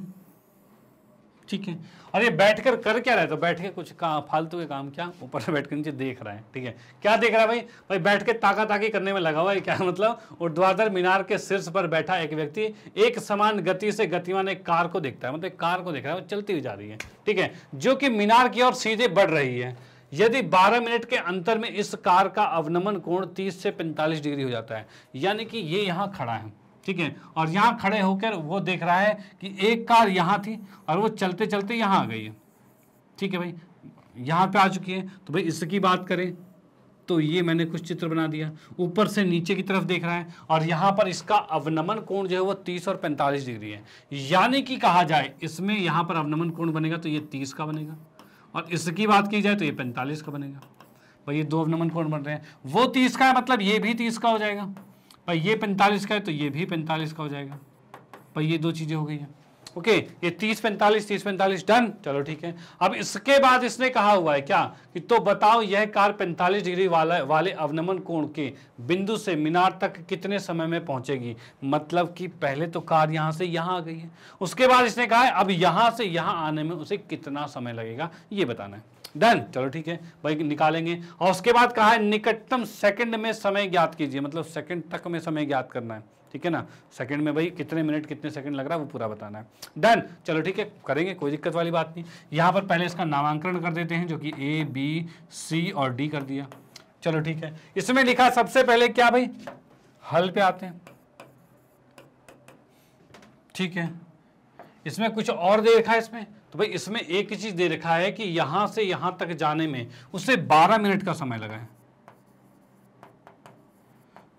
ठीक है, और ये बैठकर कर क्या रहा है, तो बैठ के कुछ फालतू के काम, क्या ऊपर से बैठ कर नीचे देख रहा है। ठीक है, क्या देख रहा है भाई, भाई बैठ के ताकी करने में लगा हुआ है। क्या मतलब, ऊर्ध्वाधर मीनार के शीर्ष पर बैठा एक व्यक्ति एक समान गति से गतिमान एक कार को देखता है, मतलब एक कार को देख रहा है, वो चलती हुई जा रही है। ठीक है, जो कि मीनार की ओर सीधे बढ़ रही है। यदि 12 मिनट के अंतर में इस कार का अवनमन कोण 30 से 45 डिग्री हो जाता है, यानी कि ये यहाँ खड़ा है, ठीक है, और यहाँ खड़े होकर वो देख रहा है कि एक कार यहाँ थी और वो चलते चलते यहाँ आ गई है। ठीक है भाई, यहाँ पे आ चुकी है। तो भाई इसकी बात करें तो ये मैंने कुछ चित्र बना दिया, ऊपर से नीचे की तरफ देख रहा है और यहाँ पर इसका अवनमन कोण जो है वो 30 और 45 डिग्री है। यानी कि कहा जाए इसमें यहाँ पर अवनमन कोण बनेगा तो ये 30 का बनेगा और इसकी बात की जाए तो ये 45 का बनेगा। भाई ये दो अवनमन कोण बन रहे हैं, वो 30 का है मतलब ये भी 30 का हो जाएगा। भाई ये 45 का है तो ये भी 45 का हो जाएगा। भाई ये दो चीजें हो गई हैं। ओके, ये 30 45 डन। चलो ठीक है, अब इसके बाद इसने कहा हुआ है क्या कि तो बताओ यह कार 45 डिग्री वाले अवनमन कोण के बिंदु से मीनार तक कितने समय में पहुंचेगी। मतलब कि पहले तो कार यहां से यहां आ गई है, उसके बाद इसने कहा है अब यहां से यहां आने में उसे कितना समय लगेगा, ये बताना है। डन, चलो ठीक है भाई, निकालेंगे। और उसके बाद कहा है निकटतम सेकंड में समय ज्ञात कीजिए, मतलब सेकंड तक में समय ज्ञात करना है। ठीक है ना, सेकंड में भाई कितने मिनट कितने सेकंड लग रहा है वो पूरा बताना है। डन, चलो ठीक है, करेंगे, कोई दिक्कत वाली बात नहीं। यहाँ पर पहले इसका नामांकन कर देते हैं, जो कि A B C और D कर दिया। चलो ठीक है, इसमें लिखा सबसे पहले क्या भाई, हल पे आते हैं। ठीक है, इसमें कुछ और दे रखा है इसमें, तो भाई इसमें एक चीज दे रखा है कि यहां से यहां तक जाने में उसे 12 मिनट का समय लगा है।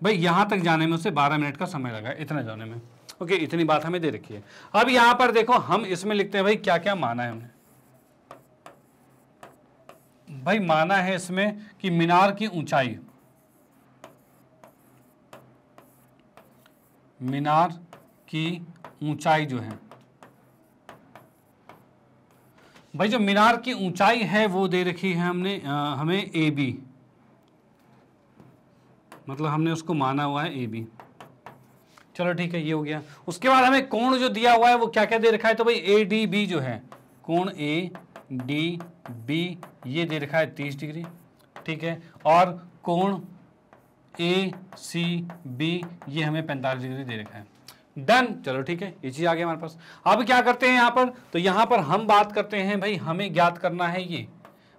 भाई यहां तक जाने में उसे 12 मिनट का समय लगा है, इतना जाने में। ओके, इतनी बात हमें दे रखी है। अब यहां पर देखो हम इसमें लिखते हैं भाई क्या क्या माना है हमने। भाई माना है इसमें कि मीनार की ऊंचाई, मीनार की ऊंचाई जो है, भाई जो मीनार की ऊंचाई है वो दे रखी है हमने हमें ए बी, मतलब हमने उसको माना हुआ है ए बी। चलो ठीक है, ये हो गया। उसके बाद हमें कोण जो दिया हुआ है वो क्या क्या दे रखा है, तो भाई ए डी बी जो है, कोण ए डी बी ये दे रखा है 30 डिग्री, ठीक है। और कोण ए सी बी ये हमें 45 डिग्री दे रखा है। डन, चलो ठीक है, ये चीज आ गया हमारे पास। अब क्या करते हैं यहाँ पर, तो यहाँ पर हम बात करते हैं भाई हमें ज्ञात करना है ये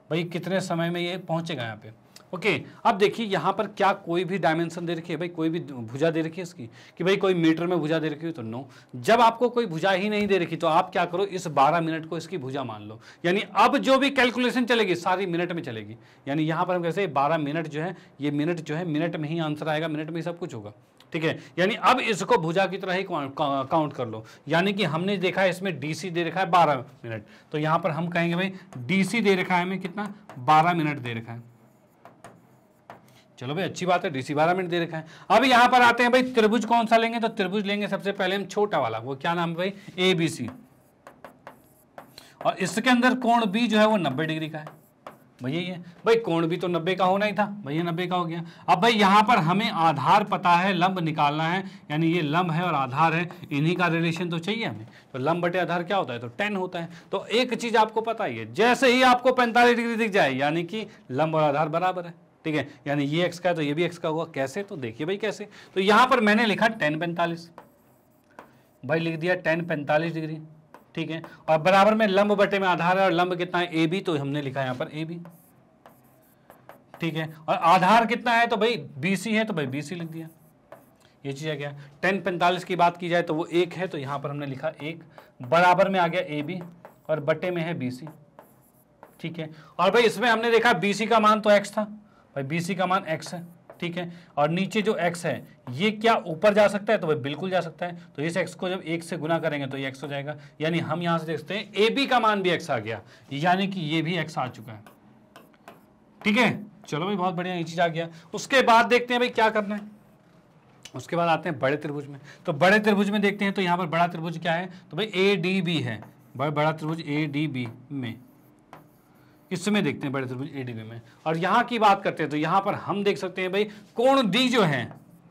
भाई कितने समय में ये पहुंचेगा यहाँ पे। ओके, अब देखिए यहाँ पर क्या कोई भी डायमेंशन दे रखी है, भाई कोई भी भुजा दे रखी है इसकी, कि भाई कोई मीटर में भुजा दे रखी है, तो नो। जब आपको कोई भुजा ही नहीं दे रखी तो आप क्या करो, इस 12 मिनट को इसकी भुजा मान लो, यानी अब जो भी कैलकुलेशन चलेगी सारी मिनट में चलेगी। यानी यहाँ पर हम कैसे 12 मिनट जो है, ये मिनट जो है मिनट में ही आंसर आएगा, मिनट में ही सब कुछ होगा, ठीक है। यानी अब इसको भुजा की तरह ही काउंट कर लो। यानी कि हमने देखा है इसमें डीसी दे रखा है 12 मिनट, तो यहाँ पर हम कहेंगे भाई डीसी दे रखा है हमें कितना, 12 मिनट दे रखा है। चलो भाई अच्छी बात है, डीसी 12 मिनट दे रखा है। अब यहाँ पर आते हैं भाई त्रिभुज कौन सा लेंगे, तो त्रिभुज लेंगे सबसे पहले हम छोटा वाला, वो क्या नाम है भाई, ए बी सी। और इसके अंदर कोण बी जो है वो 90 डिग्री का है, भैया ये भाई कोण भी तो 90 का होना ही था, भैया 90 का हो गया। अब भाई यहाँ पर हमें आधार पता है, लंब निकालना है, यानी ये लंब है और आधार है, इन्हीं का रिलेशन तो चाहिए हमें। तो लंब बटे आधार क्या होता है, तो 10 होता है। तो एक चीज आपको पता ही है, जैसे ही आपको 45 डिग्री दिख जाए यानी कि लंब और आधार बराबर है, ठीक है। यानी ये x का है तो ये भी x का होगा। कैसे, तो देखिए भाई कैसे, तो यहाँ पर मैंने लिखा 10 45, भाई लिख दिया 10 45 डिग्री, ठीक है। और बराबर में लंब बटे में आधार है, और लंब कितना है ए बी, तो हमने लिखा यहाँ पर ए बी, ठीक है। और आधार कितना है, तो भाई बी सी है, तो भाई बी सी लिख दिया। ये चीज है क्या, 10 45 की बात की जाए तो वो 1 है, तो यहाँ पर हमने लिखा 1, बराबर में आ गया ए बी और बटे में है बी सी, ठीक है। और भाई इसमें हमने देखा बी सी का मान तो x था, भाई बी सी का मान x है, ठीक है। और नीचे जो x है ये क्या ऊपर जा सकता है, तो भाई बिल्कुल जा सकता है। तो इस x को जब 1 से गुना करेंगे तो ये x हो जाएगा। यानी हम यहां से देखते हैं ए बी का मान भी x आ गया, यानी कि ये भी x आ चुका है, ठीक है। चलो भाई बहुत बढ़िया, ये चीज आ गया। उसके बाद देखते हैं भाई क्या करना है, उसके बाद आते हैं बड़े त्रिभुज में। तो बड़े त्रिभुज में देखते हैं, तो यहाँ पर बड़ा त्रिभुज क्या है, तो भाई ए डी बी है, बड़ा त्रिभुज ए डी बी में, इसमें देखते हैं बड़े त्रिभुज एडीबी में। और यहाँ की बात करते हैं तो यहाँ पर हम देख सकते हैं भाई कोण डी जो है,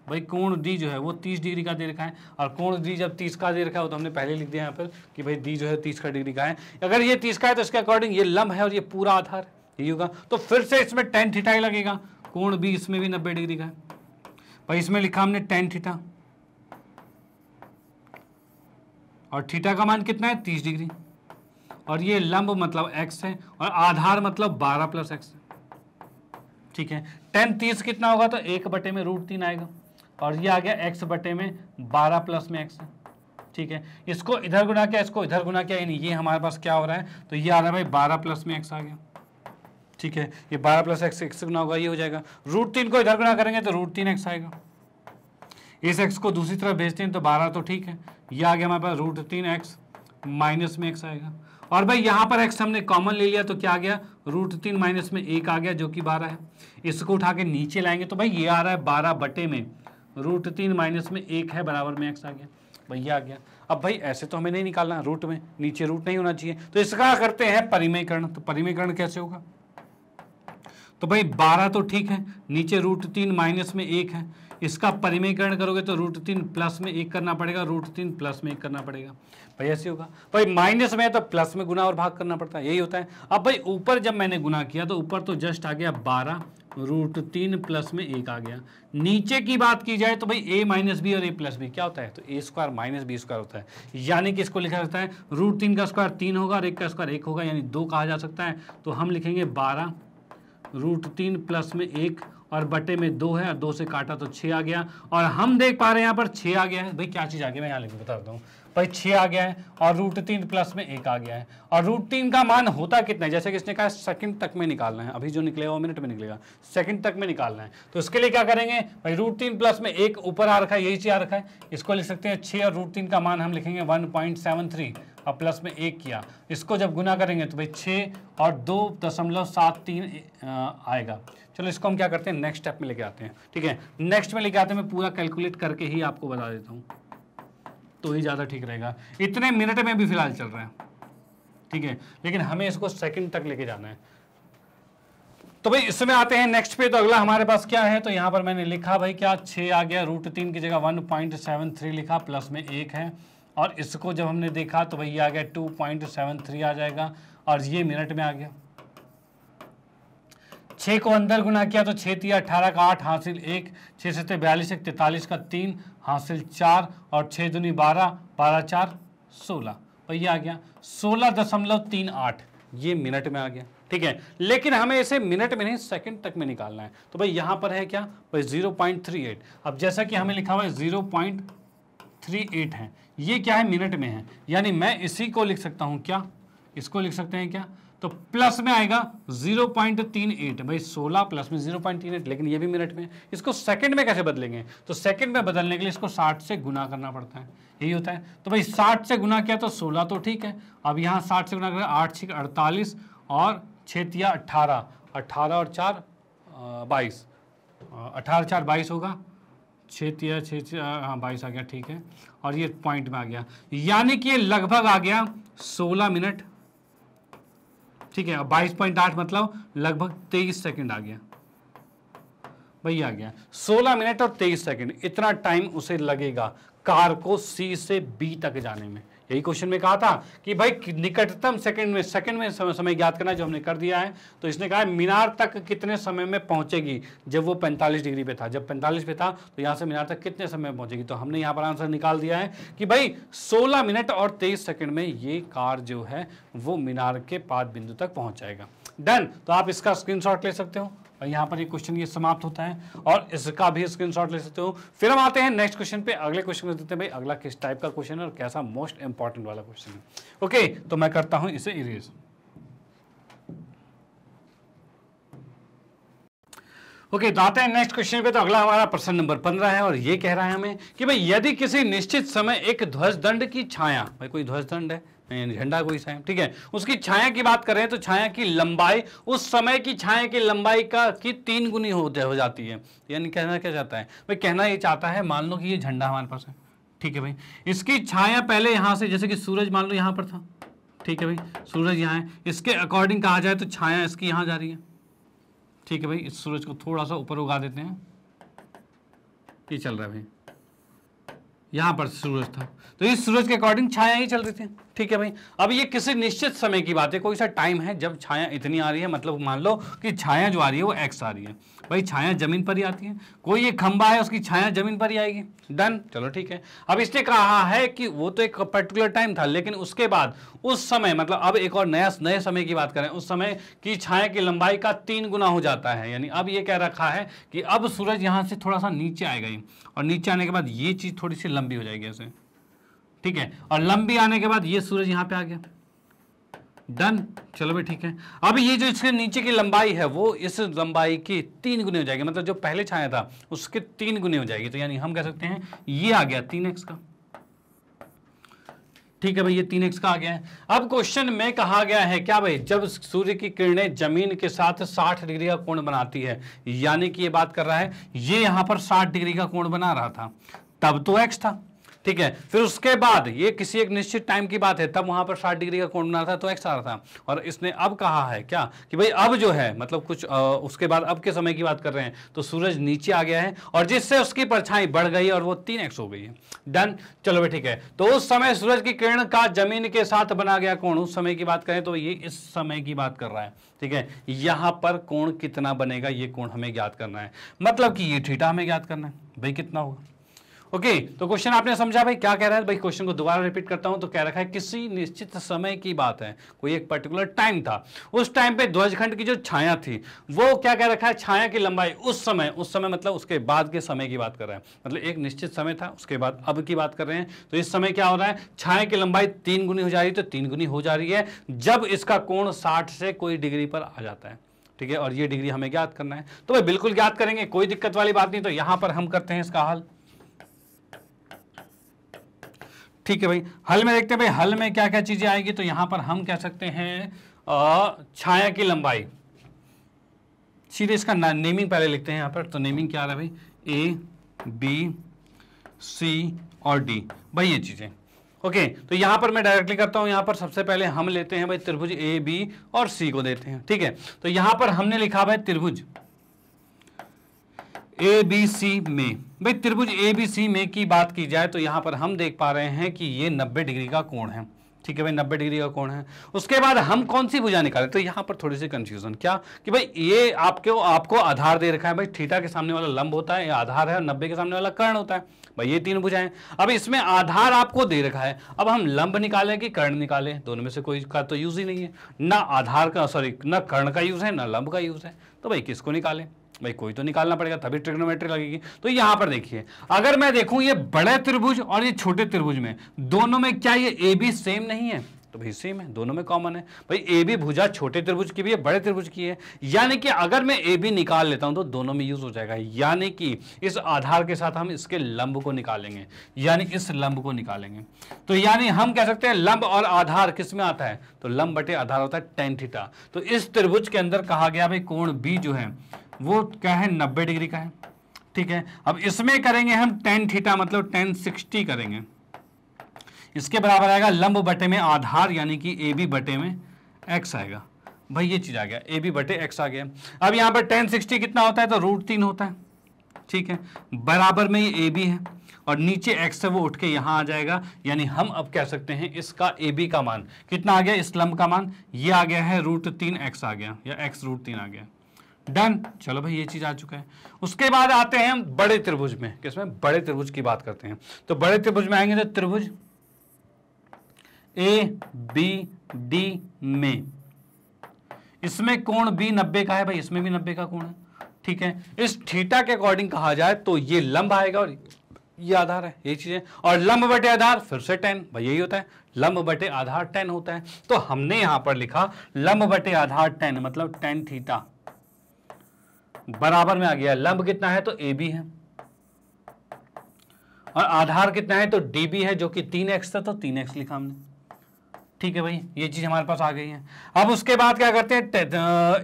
भाई कोण डी जो है वो 30 डिग्री का दे रखा है। और कोण डी जब 30 का दे रखा है तो हमने पहले लिख दिया यहाँ पर कि भाई डी जो है 30 का डिग्री का है। अगर ये 30 का है तो इसके अकॉर्डिंग ये लंब है और ये पूरा आधार यही होगा। तो फिर से इसमें tan थीटा ही लगेगा। कोण बी इसमें भी 90 डिग्री का है, भाई इसमें लिखा हमने tan थीटा, और थीटा का मान कितना है 30 डिग्री, और ये लंब मतलब x है और आधार मतलब 12 प्लस x, ठीक है। tan 30 कितना होगा, तो 1 बटे में √3 आएगा, और ये आ गया x बटे में 12 प्लस में x है, ठीक है। इसको इधर गुना किया, इसको इधर गुना किया, यानी ये हमारे पास क्या हो रहा है, तो ये आ रहा है भाई 12 प्लस में x आ गया, ठीक है। ये 12 प्लस x गुना होगा, ये हो जाएगा। √3 को इधर गुना करेंगे तो √3x आएगा। इस x को दूसरी तरफ भेजते हैं तो 12 तो ठीक है, ये आ गया हमारे पास √3x माइनस में x आएगा। और भाई यहाँ पर x हमने कॉमन ले लिया तो क्या आ गया, √3 माइनस में 1 आ गया जो कि 12 है। इसको उठा के नीचे लाएंगे तो भाई ये आ रहा है 12 बटे में √3 माइनस में 1 है बराबर में x आ गया, भाई आ गया। अब भाई ऐसे तो हमें नहीं निकालना, रूट में नीचे रूट नहीं होना चाहिए, तो इसका करते हैं परिमेयकरण। तो परिमेयकरण कैसे होगा, तो भाई 12 तो ठीक है, नीचे √3 माइनस में 1 है, इसका परिमेयकरण करोगे तो √3 प्लस में 1 करना पड़ेगा, √3 प्लस में 1 करना पड़ेगा, भाई ऐसे होगा। भाई माइनस में है तो प्लस में गुना और भाग करना पड़ता है, यही होता है। अब भाई ऊपर जब मैंने गुना किया तो ऊपर तो जस्ट आ गया 12, √3 प्लस में 1 आ गया। नीचे की बात की जाए तो भाई a माइनस बी और a प्लस बी क्या होता है, तो a square minus B square होता है, यानी कि इसको लिखा जाता है √3 का स्क्वायर 3 होगा और 1 का स्क्वायर 1 होगा, यानी 2 कहा जा सकता है। तो हम लिखेंगे 12 √3 प्लस में 1 और बटे में 2 है, और 2 से काटा तो 6 आ गया। और हम देख पा रहे हैं यहाँ पर 6 आ गया है। भाई क्या चीज़ आ गया, मैं यहाँ लिख बता देता हूँ। भाई 6 आ गया है और √3 प्लस में 1 आ गया है। और √3 का मान होता कितना है, जैसे कि इसने कहा सेकंड तक में निकालना है, अभी जो निकलेगा वो मिनट में निकलेगा, सेकंड तक में निकालना है। तो इसके लिए क्या करेंगे भाई, √3 प्लस में 1 ऊपर आ रखा है, यही चीज आ रखा है, इसको लिख सकते हैं 6 और √3 का मान हम लिखेंगे 1.73 और प्लस में 1 किया, इसको जब गुना करेंगे तो भाई 6 और 2.73 आएगा। चलो इसको हम क्या करते हैं, नेक्स्ट स्टेप में लेके आते हैं। ठीक है, नेक्स्ट में लेके आते हैं, मैं पूरा कैलकुलेट करके ही आपको बता देता हूँ तो ही ज़्यादा ठीक रहेगा। इतने मिनट में भी फिलहाल चल रहा है, ठीक है, लेकिन हमें इसको सेकंड तक लेके जाना है। तो भाई इसमें आते हैं नेक्स्ट पे। तो अगला हमारे पास क्या है, तो यहाँ पर मैंने लिखा भाई क्या 6 आ गया, √3 की जगह 1.73 लिखा, प्लस में 1 है, और इसको जब हमने देखा तो भाई ये आ गया 2.73 आ जाएगा, और ये मिनट में आ गया। 6 को अंदर गुना किया तो 6 तिया 18 का 8 हासिल 1, 6 से 42 43 का 3 हासिल 4, और 6 दूनी 12, 12 4 16, तो ये आ गया 16.38, ये मिनट में आ गया। ठीक है, लेकिन हमें इसे मिनट में नहीं सेकंड तक में निकालना है। तो भाई यहाँ पर है क्या भाई 0.38। अब जैसा कि हमें लिखा हुआ है 0.38 है, ये क्या है मिनट में है, यानी मैं इसी को लिख सकता हूँ क्या, इसको लिख सकते हैं क्या, तो प्लस में आएगा 0.38, भाई 16 प्लस में 0.38, लेकिन ये भी मिनट में। इसको सेकंड में कैसे बदलेंगे, तो सेकंड में बदलने के लिए इसको 60 से गुना करना पड़ता है, यही होता है। तो भाई 60 से गुना किया तो 16 तो ठीक है, अब यहाँ 60 से गुना करें 8 6 48 और 6 तिया 18, 18 और 4 22, 18 4 22 होगा, 6 तिया 6 हाँ 22 आ गया, ठीक है, और ये पॉइंट में आ गया, यानी कि ये लगभग आ गया 16 मिनट। ठीक है, 22.8 मतलब लगभग 23 सेकंड आ गया, भाई आ गया 16 मिनट और 23 सेकंड, इतना टाइम उसे लगेगा कार को सी से बी तक जाने में। यही क्वेश्चन में कहा था कि भाई निकटतम सेकंड में समय ज्ञात करना, जो हमने कर दिया है। तो इसने कहा मीनार तक कितने समय में पहुंचेगी, जब वो 45 डिग्री पे था, जब 45 पे था तो यहाँ से मीनार तक कितने समय में पहुंचेगी। तो हमने यहाँ पर आंसर निकाल दिया है कि भाई 16 मिनट और 23 सेकंड में ये कार जो है वो मीनार के पाद बिंदु तक पहुंच जाएगा। डन, तो आप इसका स्क्रीनशॉट ले सकते हो, और यहाँ पर ये क्वेश्चन ये समाप्त होता है, और इसका भी स्क्रीनशॉट ले सकते हो। फिर हम आते हैं नेक्स्ट क्वेश्चन पे। अगले क्वेश्चन में देखते हैं भाई अगला किस टाइप का क्वेश्चन है और कैसा मोस्ट इंपॉर्टेंट वाला क्वेश्चन है। ओके, तो मैं करता हूं इसे इरेज। ओके, तो आते हैं नेक्स्ट क्वेश्चन पे। तो अगला हमारा प्रश्न नंबर 15 है, और ये कह रहा है हमें कि भाई यदि किसी निश्चित समय एक ध्वज दंड की छाया, भाई कोई ध्वज दंड है झंडा कोई सा है, ठीक है, उसकी छाया की बात करें तो छाया की लंबाई उस समय की छाया की लंबाई का की 3 गुनी हो जाती है। यानी कहना क्या चाहता है भाई, कहना ये चाहता है, मान लो कि ये झंडा हमारे पास है, ठीक है भाई, इसकी छाया पहले यहाँ से, जैसे कि सूरज मान लो यहाँ पर था, ठीक है भाई, सूरज यहाँ है, इसके अकॉर्डिंग कहा जाए तो छाया इसकी यहाँ जा रही है, ठीक है भाई, इस सूरज को थोड़ा सा ऊपर उगा देते हैं, ये चल रहा है भाई, यहाँ पर सूरज था तो इस सूरज के अकॉर्डिंग छाया ही चल रही थी, ठीक है भाई। अब ये किसी निश्चित समय की बात है, कोई सा टाइम है जब छाया इतनी आ रही है, मतलब मान लो कि छाया जो आ रही है वो एक्स आ रही है, भाई छाया जमीन पर ही आती है, कोई ये खंबा है उसकी छाया जमीन पर ही आएगी। डन, चलो ठीक है। अब इसने कहा है कि वो तो एक पर्टिकुलर टाइम था, लेकिन उसके बाद उस समय, मतलब अब एक और नए समय की बात करें, उस समय की छाया की लंबाई का 3 गुना हो जाता है। यानी अब ये कह रखा है कि अब सूरज यहाँ से थोड़ा सा नीचे आएगा ही, और नीचे आने के बाद ये चीज थोड़ी सी लंबी हो जाएगी ऐसे, ठीक है, और लंबी आने के बाद ये सूरज यहाँ पे आ गया। डन, चलो भाई ठीक है। अब ये जो इसके नीचे की लंबाई है वो इस लंबाई की 3 गुने हो जाएगी, मतलब जो पहले छाया था उसके 3 गुने हो जाएगी। तो यानी हम कह सकते हैं ये आ गया 3x का, ठीक है भाई, ये 3x का आ गया है। अब क्वेश्चन में कहा गया है क्या भाई, जब सूर्य की किरणें जमीन के साथ 60 डिग्री का कोण बनाती है, यानी कि ये बात कर रहा है ये यहां पर 60 डिग्री का कोण बना रहा था, तब तो x था, ठीक है। फिर उसके बाद ये किसी एक निश्चित टाइम की बात है, तब वहां पर 60 डिग्री का कोण बना था तो x आ रहा था। और इसने अब कहा है क्या कि भाई अब जो है, मतलब कुछ उसके बाद अब के समय की बात कर रहे हैं, तो सूरज नीचे आ गया है और जिससे उसकी परछाई बढ़ गई और वो 3x हो गई है। डन, चलो भाई ठीक है। तो उस समय सूरज की किरण का जमीन के साथ बना गया कोण, उस समय की बात करें तो ये इस समय की बात कर रहा है, ठीक है। यहां पर कोण कितना बनेगा, ये कोण हमें ज्ञात करना है, मतलब कि ये थीटा हमें ज्ञात करना है, भाई कितना होगा। ओके, तो क्वेश्चन आपने समझा भाई क्या कह रहा है? भाई क्वेश्चन को दोबारा रिपीट करता हूं, तो कह रखा है किसी निश्चित समय की बात है, कोई एक पर्टिकुलर टाइम था, उस टाइम पे ध्वजखंड की जो छाया थी वो क्या कह रखा है, छाया की लंबाई उस समय मतलब उसके बाद के समय की बात कर रहा है, मतलब एक निश्चित समय था उसके बाद अब की बात कर रहे हैं। तो इस समय क्या हो रहा है, छाया की लंबाई 3 गुनी हो जा रही है, तो 3 गुनी हो जा रही है जब इसका कोण 60 से कोई डिग्री पर आ जाता है। ठीक है, और ये डिग्री हमें ज्ञात करना है, तो भाई बिल्कुल ज्ञात करेंगे, कोई दिक्कत वाली बात नहीं। तो यहां पर हम करते हैं इसका हल। ठीक है भाई, हल में देखते हैं भाई हल में क्या क्या चीजें आएगी। तो यहां पर हम कह सकते हैं छाया की लंबाई, सीधे इसका नेमिंग पहले लिखते हैं यहां पर। तो नेमिंग क्या आ रहा है भाई, ए बी सी और डी, भाई ये चीजें। ओके, तो यहां पर मैं डायरेक्टली करता हूं, यहां पर सबसे पहले हम लेते हैं भाई त्रिभुज ए बी और सी को देते हैं। ठीक है, तो यहां पर हमने लिखा भाई त्रिभुज ए बी सी में, भाई त्रिभुज ए बी सी में की बात की जाए तो यहां पर हम देख पा रहे हैं कि ये 90 डिग्री का कोण है। ठीक है भाई, 90 डिग्री का कोण है। उसके बाद हम कौन सी भुजा निकालें, तो यहां पर थोड़ी सी कंफ्यूजन क्या कि भाई ये आपको आधार दे रखा है, भाई थीटा के सामने वाला लंब होता है, ये आधार है, और 90 के सामने वाला कर्ण होता है, भाई ये 3 भुजाएं। अब इसमें आधार आपको दे रखा है, अब हम लंब निकालें कि कर्ण निकालें, दोनों में से कोई का तो यूज ही नहीं है, ना आधार का ना कर्ण का यूज है ना लंब का यूज है, तो भाई किसको निकालें, भाई कोई तो निकालना पड़ेगा, तभी ट्रिग्नोमेट्री लगेगी। तो यहां पर देखिए, अगर मैं देखूं ये बड़े त्रिभुज और ये छोटे त्रिभुज में दोनों में क्या ये ए बी सेम नहीं है, तो भाई सेम है, दोनों में कॉमन है। भाई ए बी भुजा छोटे त्रिभुज की भी है, बड़े त्रिभुज की है, यानी कि अगर मैं ए बी निकाल लेता हूं तो दोनों में यूज हो जाएगा, यानी कि इस आधार के साथ हम इसके लंब को निकालेंगे, यानी इस लंब को निकालेंगे। तो यानी हम कह सकते हैं लंब और आधार किस में आता है, तो लंब बटे आधार होता है tan थीटा। तो इस त्रिभुज के अंदर कहा गया भाई कोण बी जो है वो क्या है, 90 डिग्री का है। ठीक है, अब इसमें करेंगे हम tan थीटा मतलब tan 60 करेंगे, इसके बराबर आएगा लंब बटे में आधार यानी कि ए बी बटे में x आएगा। भाई ये चीज आ गया, ए बी बटे x आ गया। अब यहां पर tan 60 कितना होता है, तो √3 होता है। ठीक है, बराबर में ये ए बी है और नीचे x है वो उठ के यहां आ जाएगा, यानी हम अब कह सकते हैं इसका ए बी का मान कितना आ गया, इस लंब का मान ये आ गया है √3x आ गया, या x √3 आ गया। डन, चलो भाई ये चीज आ चुका है। उसके बाद आते हैं हम बड़े त्रिभुज में, किसमें, बड़े त्रिभुज की बात करते हैं। तो बड़े त्रिभुज में आएंगे तो त्रिभुज ए बी डी में, इसमें कोण बी 90 का है भाई, इसमें भी 90 का कोण है। ठीक है, इस थीटा के अकॉर्डिंग कहा जाए तो ये लंब आएगा और ये आधार है, ये चीज है। और लंब बटे आधार फिर से tan, भाई यही होता है, लंब बटे आधार tan होता है। तो हमने यहां पर लिखा लंब बटे आधार tan मतलब tan थीटा बराबर में आ गया, लंब कितना है तो ए बी है और आधार कितना है तो डी बी है, जो कि 3x था तो 3x लिखा हमने। ठीक है भाई, ये चीज हमारे पास आ गई है। अब उसके बाद क्या करते हैं,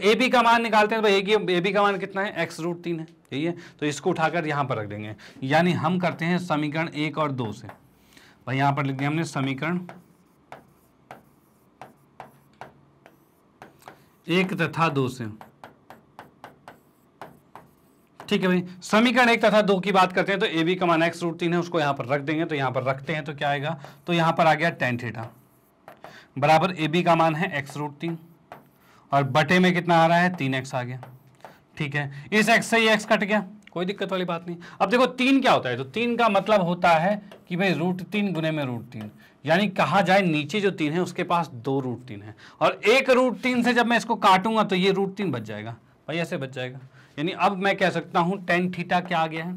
ए बी का मान निकालते हैं। भाई ए बी का मान कितना है, x √3 है, यही है। तो इसको उठाकर यहां पर रख देंगे, यानी हम करते हैं समीकरण 1 और 2 से। भाई यहां पर लिख दिया हमने समीकरण 1 तथा 2 से। ठीक है भाई, समीकरण 1 तथा 2 की बात करते हैं। तो ए बी का मान x √3 है, उसको यहां पर रख देंगे। तो यहां पर रखते हैं तो क्या आएगा, तो यहां पर आ गया tan थीटा बराबर ए बी का मान है x √3 और बटे में कितना आ रहा है 3x आ गया। ठीक है, इस x से ये x कट गया, कोई दिक्कत वाली बात नहीं। अब देखो 3 क्या होता है, तो 3 का मतलब होता है कि भाई √3 गुने में √3, यानी कहा जाए नीचे जो 3 है उसके पास 2 √3 है, और एक √3 से जब मैं इसको काटूंगा तो ये √3 बच जाएगा, भाई ऐसे बच जाएगा। यानी अब मैं कह सकता हूं tan थीटा क्या आ गया है,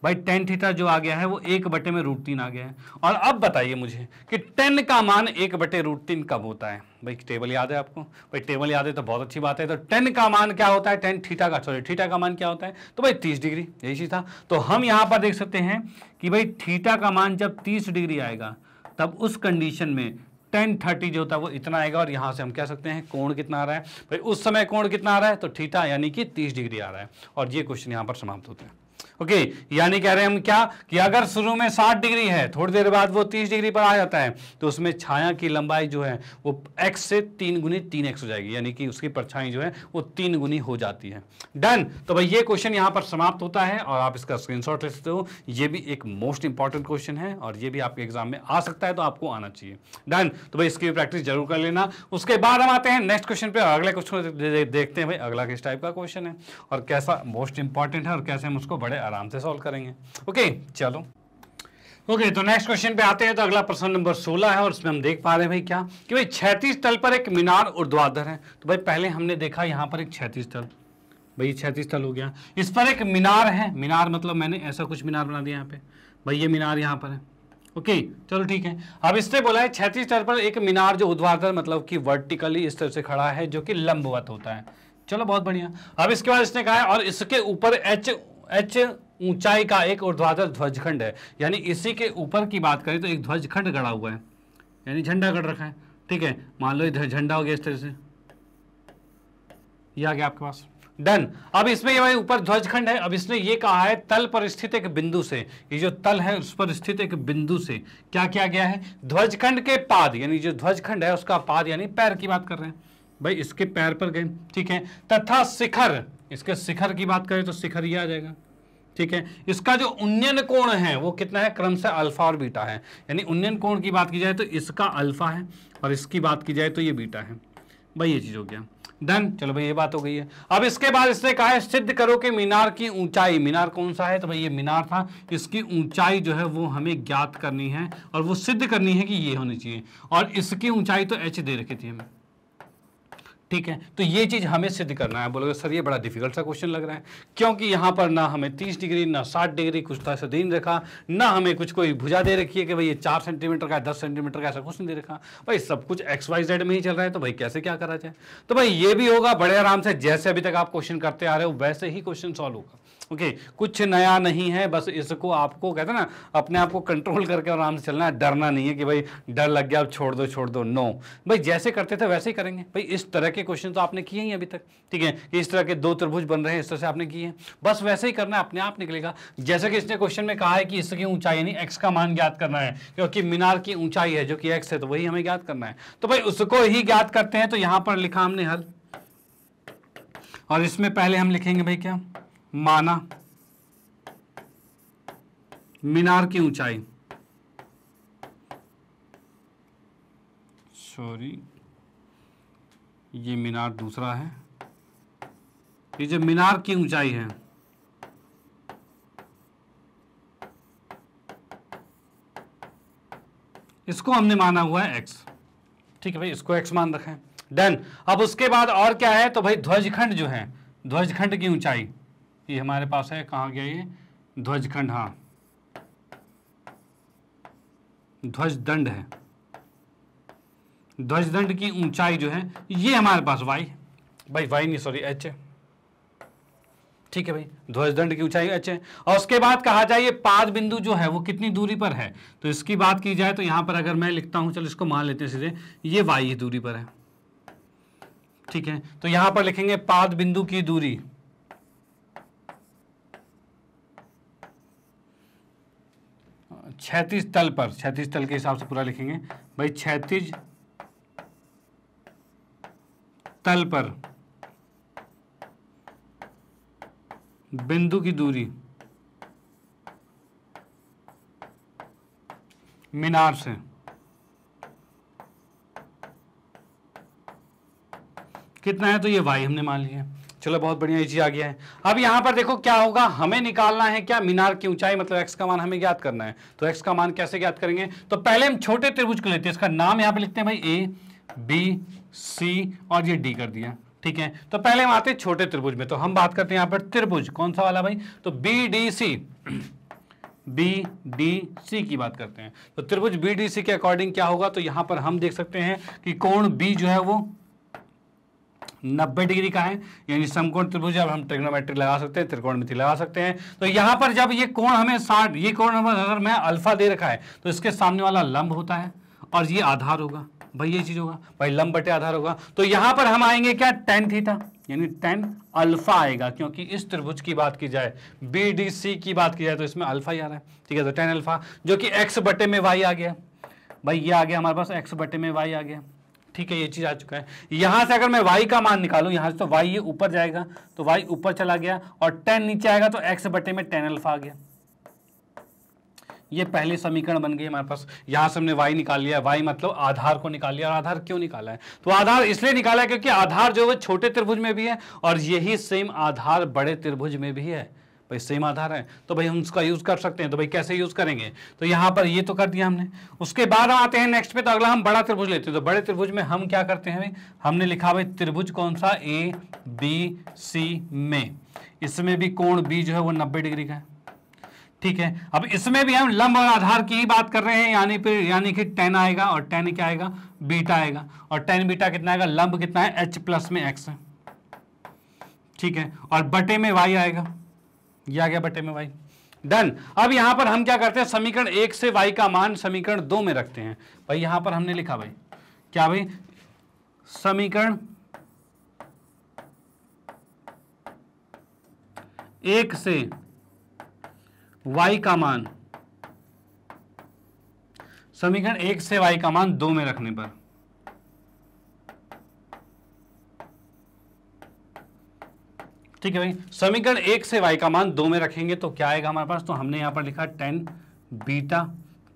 भाई tan थीटा जो आ गया है वो 1 बटे में √3 आ गया है। और अब बताइए मुझे कि tan का मान 1 बटे √3 कब होता है। भाई टेबल याद है आपको, भाई टेबल याद है तो बहुत अच्छी बात है। तो tan का मान क्या होता है, tan थीटा का, सॉरी थीटा का मान क्या होता है, तो भाई 30 डिग्री, यही चीज था। तो हम यहां पर देख सकते हैं कि भाई थीटा का मान जब 30 डिग्री आएगा तब उस कंडीशन में tan 30 जो होता है वो इतना आएगा। और यहां से हम कह सकते हैं कोण कितना आ रहा है, भाई उस समय कोण कितना आ रहा है, तो थीटा यानी कि 30 डिग्री आ रहा है। और ये क्वेश्चन यहां पर समाप्त होता है। ओके, यानी कह रहे हैं हम क्या कि अगर शुरू में 60 डिग्री है, थोड़ी देर बाद वो 30 डिग्री पर आ जाता है, तो उसमें छाया की लंबाई जो है वो x से 3 गुनी 3x हो जाएगी, यानी कि उसकी परछाई जो है वो 3 गुनी हो जाती है। डन, तो भाई ये क्वेश्चन यहां पर समाप्त होता है और आप इसका स्क्रीनशॉट ले सकते हो। ये भी एक मोस्ट इंपॉर्टेंट क्वेश्चन है और ये भी आपके एग्जाम में आ सकता है, तो आपको आना चाहिए। डन, तो भाई इसकी प्रैक्टिस जरूर कर लेना। उसके बाद हम आते हैं नेक्स्ट क्वेश्चन पे, अगले क्वेश्चन देखते हैं भाई अगला किस टाइप का क्वेश्चन है और कैसा मोस्ट इंपॉर्टेंट है और कैसे हम उसको बड़े आराम से सॉल्व करेंगे। ओके चलो। ओके तो नेक्स्ट क्वेश्चन पे आते हैं। तो अगला प्रश्न नंबर 16 है और इसमें हम देख पा रहे हैं भाई क्या कि भाई क्षैतिज तल पर एक मीनार ऊर्ध्वाधर है। तो भाई पहले हमने देखा यहाँ पर एक क्षैतिज तल, भाई क्षैतिज तल हो गया, इस पर एक मीनार है, मीनार मतलब मैंने ऐसा कुछ मीनार बना दिया यहाँ पे, भाई ये मीनार यहाँ पर है। ओके चलो ठीक है। अब इसने बोला है क्षैतिज तल पर एक मीनार जो ऊर्ध्वाधर मतलब कि वर्टिकली इस तरह से खड़ा है जो कि लंबवत होता है। चलो बहुत बढ़िया। अब इसके बाद इसने कहा है और इसके ऊपर एच ऊंचाई का एक ऊर्ध्वाधर ध्वजखंड है, यानी इसी के ऊपर की बात करें तो एक ध्वजखंड गड़ा हुआ है, यानी झंडा गड़ रखा है। ठीक है, मान लो इधर झंडा हो गया इस तरह से, ये आ गया आपके पास, डन। अब इसमें ये भाई ऊपर ध्वजखंड है। अब इसने ये कहा है तल पर स्थित एक बिंदु से, ये जो तल है उस पर स्थित एक बिंदु से क्या किया गया है, ध्वजखंड के पाद, यानी जो ध्वजखंड है उसका पाद यानी पैर की बात कर रहे हैं भाई, इसके पैर पर गए। ठीक है, तथा शिखर, इसके शिखर की बात करें तो शिखर ये आ जाएगा। ठीक है, इसका जो उन्नयन कोण है वो कितना है, क्रम से अल्फा और बीटा है, यानी उन्नयन कोण की बात की जाए तो इसका अल्फा है और इसकी बात की जाए तो ये बीटा है। भाई ये चीज हो गया, डन। चलो भाई ये बात हो गई है। अब इसके बाद इसने कहा है सिद्ध करो कि मीनार की ऊंचाई, मीनार कौन सा है, तो भाई ये मीनार था, इसकी ऊंचाई जो है वो हमें ज्ञात करनी है और वो सिद्ध करनी है कि ये होनी चाहिए, और इसकी ऊंचाई तो h दे रखी थी हमें। ठीक है, तो ये चीज हमें सिद्ध करना है। बोलोगे सर ये बड़ा डिफिकल्ट सा क्वेश्चन लग रहा है, क्योंकि यहाँ पर ना हमें 30 डिग्री ना 60 डिग्री कुछ तो ऐसा दे नहीं रखा, ना हमें कुछ कोई भुजा दे रखी है कि भाई ये 4 सेंटीमीटर का 10 सेंटीमीटर का, ऐसा कुछ नहीं दे रखा भाई, सब कुछ XYZ में ही चल रहा है। तो भाई कैसे क्या करा जाए, तो भाई ये भी होगा बड़े आराम से, जैसे अभी तक आप क्वेश्चन करते आ रहे हो वैसे ही क्वेश्चन सॉल्व होगा। ओके कुछ नया नहीं है, बस इसको आपको कहते हैं ना अपने आप को कंट्रोल करके आराम से चलना है, डरना नहीं है कि भाई डर लग गया अब छोड़ दो, नो भाई जैसे करते थे वैसे ही करेंगे। भाई इस तरह के क्वेश्चन तो आपने किए ही अभी तक, ठीक है, कि इस तरह के 2 त्रिभुज बन रहे हैं इस तरह से आपने किए हैं, बस वैसे ही करना है, अपने आप निकलेगा। जैसे कि इसने क्वेश्चन में कहा है कि इसकी ऊंचाई यानी x का मान ज्ञात करना है, क्योंकि मीनार की ऊंचाई है जो कि x है, तो वही हमें ज्ञात करना है, तो भाई उसको ही ज्ञात करते हैं। तो यहां पर लिखा हमने हल, और इसमें पहले हम लिखेंगे भाई क्या, माना मीनार की ऊंचाई, सॉरी ये मीनार दूसरा है, ये जो मीनार की ऊंचाई है इसको हमने माना हुआ है x। ठीक है भाई, इसको x मान रखा है, डन। अब उसके बाद और क्या है, तो भाई ध्वजखंड जो है, ध्वजखंड की ऊंचाई ये हमारे पास है, कहाँ गया ये ध्वजखंड, हाँ ध्वजदंड है, ध्वजदंड की ऊंचाई जो है ये हमारे पास y, भाई y नहीं सॉरी h है। ठीक है भाई, ध्वजदंड की ऊंचाई h है। और उसके बाद कहा जाए ये पाद बिंदु जो है वो कितनी दूरी पर है, तो इसकी बात की जाए तो यहां पर अगर मैं लिखता हूं, चलो इसको मान लेते हैं सीधे, ये y दूरी पर है। ठीक है, तो यहां पर लिखेंगे पाद बिंदु की दूरी, क्षैतिज तल पर, क्षैतिज तल के हिसाब से पूरा लिखेंगे भाई, क्षैतिज तल पर बिंदु की दूरी मीनार से कितना है, तो ये y हमने मान लिया। चलो बहुत बढ़िया, ये चीज आ गया है। अब यहां पर देखो क्या होगा, हमें निकालना है क्या, मीनार की ऊंचाई मतलब x का मान हमें ज्ञात करना है। तो x का मान कैसे ज्ञात करेंगे, तो पहले हम छोटे त्रिभुज को लेते हैं, इसका नाम यहां पे लिखते हैं भाई A B C और ये D कर दिया। ठीक है, तो पहले हम आते हैं छोटे त्रिभुज में, तो हम बात करते हैं यहां पर त्रिभुज कौन सा वाला भाई, तो BDC की बात करते हैं। तो त्रिभुज BDC के अकॉर्डिंग क्या होगा, तो यहां पर हम देख सकते हैं कि कोण B जो है वो 90 डिग्री का है, यानी समकोण त्रिभुज, अब हम ट्रिग्नोमेट्री लगा सकते हैं, त्रिकोणमिति लगा सकते हैं। तो यहां पर जब ये कोण हमें 60, ये कोण अगर मैं अल्फा दे रखा है तो इसके सामने वाला लंब होता है और ये आधार होगा, भाई ये चीज होगा भाई, लंब बटे आधार होगा। तो यहां पर हम आएंगे क्या, tan थीटा, यानी tan अल्फा आएगा, क्योंकि इस त्रिभुज की बात की जाए, BDC की बात की जाए तो इसमें अल्फा ही आ रहा है। ठीक है, तो tan अल्फा जो कि x बटे में y आ गया, भाई ये आ गया हमारे पास, x बटे में y आ गया। ठीक है, ये चीज आ चुका है। यहां से अगर मैं y का मान निकालूं यहां से, तो y ये ऊपर जाएगा, तो y ऊपर चला गया, और tan नीचे आएगा तो x बटे में tan अल्फा आ गया। ये पहली समीकरण बन गई हमारे पास। यहां से हमने y निकाल लिया, y मतलब आधार को निकाल लिया। और आधार क्यों निकाला है, तो आधार इसलिए निकाला है क्योंकि आधार जो है छोटे त्रिभुज में भी है और यही सेम आधार बड़े त्रिभुज में भी है। भाई सेम आधार है तो भाई हम उसका यूज कर सकते हैं। तो भाई कैसे यूज करेंगे, तो यहां पर ये तो कर दिया हमने। उसके बाद हम आते हैं नेक्स्ट पे, तो अगला हम बड़ा त्रिभुज लेते हैं। तो बड़े त्रिभुज में हम क्या करते हैं भाई, हमने लिखा भाई त्रिभुज कौन सा, ए बी सी में, इसमें भी कोण बी जो है वो 90 डिग्री का है, ठीक है। अब इसमें भी हम लंब और आधार की ही बात कर रहे हैं, यानी कि tan आएगा और tan क्या आएगा, बीटा आएगा। और tan बीटा कितना आएगा, लंब कितना है, h प्लस में x है, ठीक है। और बटे में y आएगा, ये आ गया बटे में y, डन। अब यहां पर हम क्या करते हैं, समीकरण 1 से y का मान समीकरण 2 में रखते हैं। भाई यहां पर हमने लिखा भाई क्या भाई, समीकरण 1 से y का मान, समीकरण 1 से y का मान 2 में रखने पर, ठीक है भाई। समीकरण 1 से y का मान 2 में रखेंगे तो क्या आएगा हमारे पास, तो हमने यहां पर लिखा tan बीटा,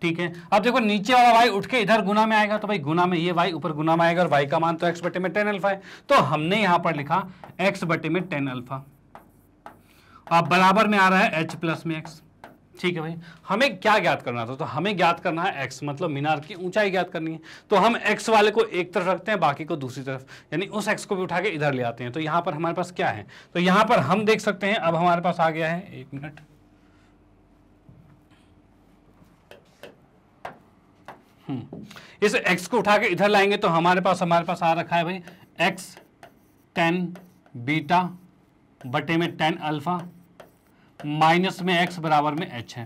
ठीक है। अब देखो नीचे वाला y उठ के इधर गुना में आएगा, तो भाई गुना में ये y ऊपर गुना में आएगा, और y का मान तो x बटे में tan अल्फा है, तो हमने यहां पर लिखा x बटे में tan अल्फा। अब बराबर में आ रहा है h प्लस में x, ठीक है भाई। हमें क्या ज्ञात करना था, तो हमें ज्ञात करना है x, मतलब मीनार की ऊंचाई ज्ञात करनी है। तो हम x वाले को एक तरफ रखते हैं, बाकी को दूसरी तरफ, यानी उस x को भी उठा के इधर ले आते हैं। तो यहां पर हमारे पास क्या है, तो यहां पर हम देख सकते हैं, अब हमारे पास आ गया है, एक मिनट, इस x को उठा के इधर लाएंगे तो हमारे पास आ रखा है भाई x tan बीटा बटे में tan अल्फा माइनस में x बराबर में h है।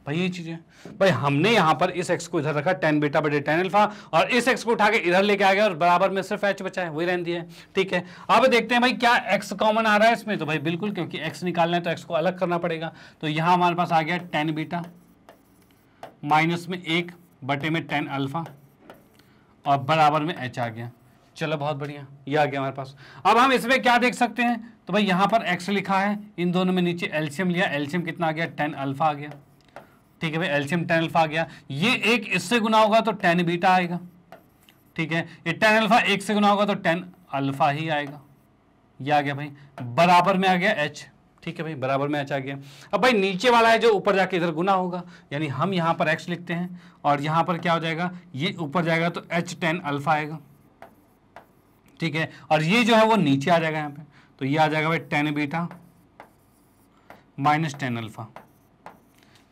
भाई ये चीज है भाई, हमने यहां पर इस x को इधर रखा tan बीटा बटे tan अल्फा, और इस x को उठा के इधर लेके आ गया और बराबर में सिर्फ h बचा है, वही रहने दिया है, ठीक है। अब देखते हैं भाई क्या x कॉमन आ रहा है इसमें, तो भाई बिल्कुल, क्योंकि x निकालना है तो x को अलग करना पड़ेगा। तो यहां हमारे पास आ गया tan बीटा माइनस में 1 बटे में tan अल्फा और बराबर में h आ गया। चलो बहुत बढ़िया, ये आ गया हमारे पास। अब हम इसमें क्या देख सकते हैं, तो भाई यहां पर x लिखा है, इन दोनों में नीचे एलसीएम लिया, एलसीएम कितना आ गया, tan अल्फा आ गया, ठीक है भाई, एलसीएम tan अल्फा आ गया। ये एक इससे गुना होगा तो tan बीटा आएगा, ठीक है। ये tan अल्फा 1 से गुना होगा तो tan अल्फा ही आएगा, ये आ गया भाई, बराबर में आ गया h, ठीक है भाई, बराबर में h आ गया। अब भाई नीचे वाला है जो ऊपर जाके इधर गुना होगा, यानी हम यहां पर x लिखते हैं और यहां पर क्या हो जाएगा, ये ऊपर जाएगा तो h tan अल्फा आएगा, ठीक है। और ये जो है वो नीचे आ जाएगा यहाँ पे, तो ये आ जाएगा भाई tan beta minus tan alpha.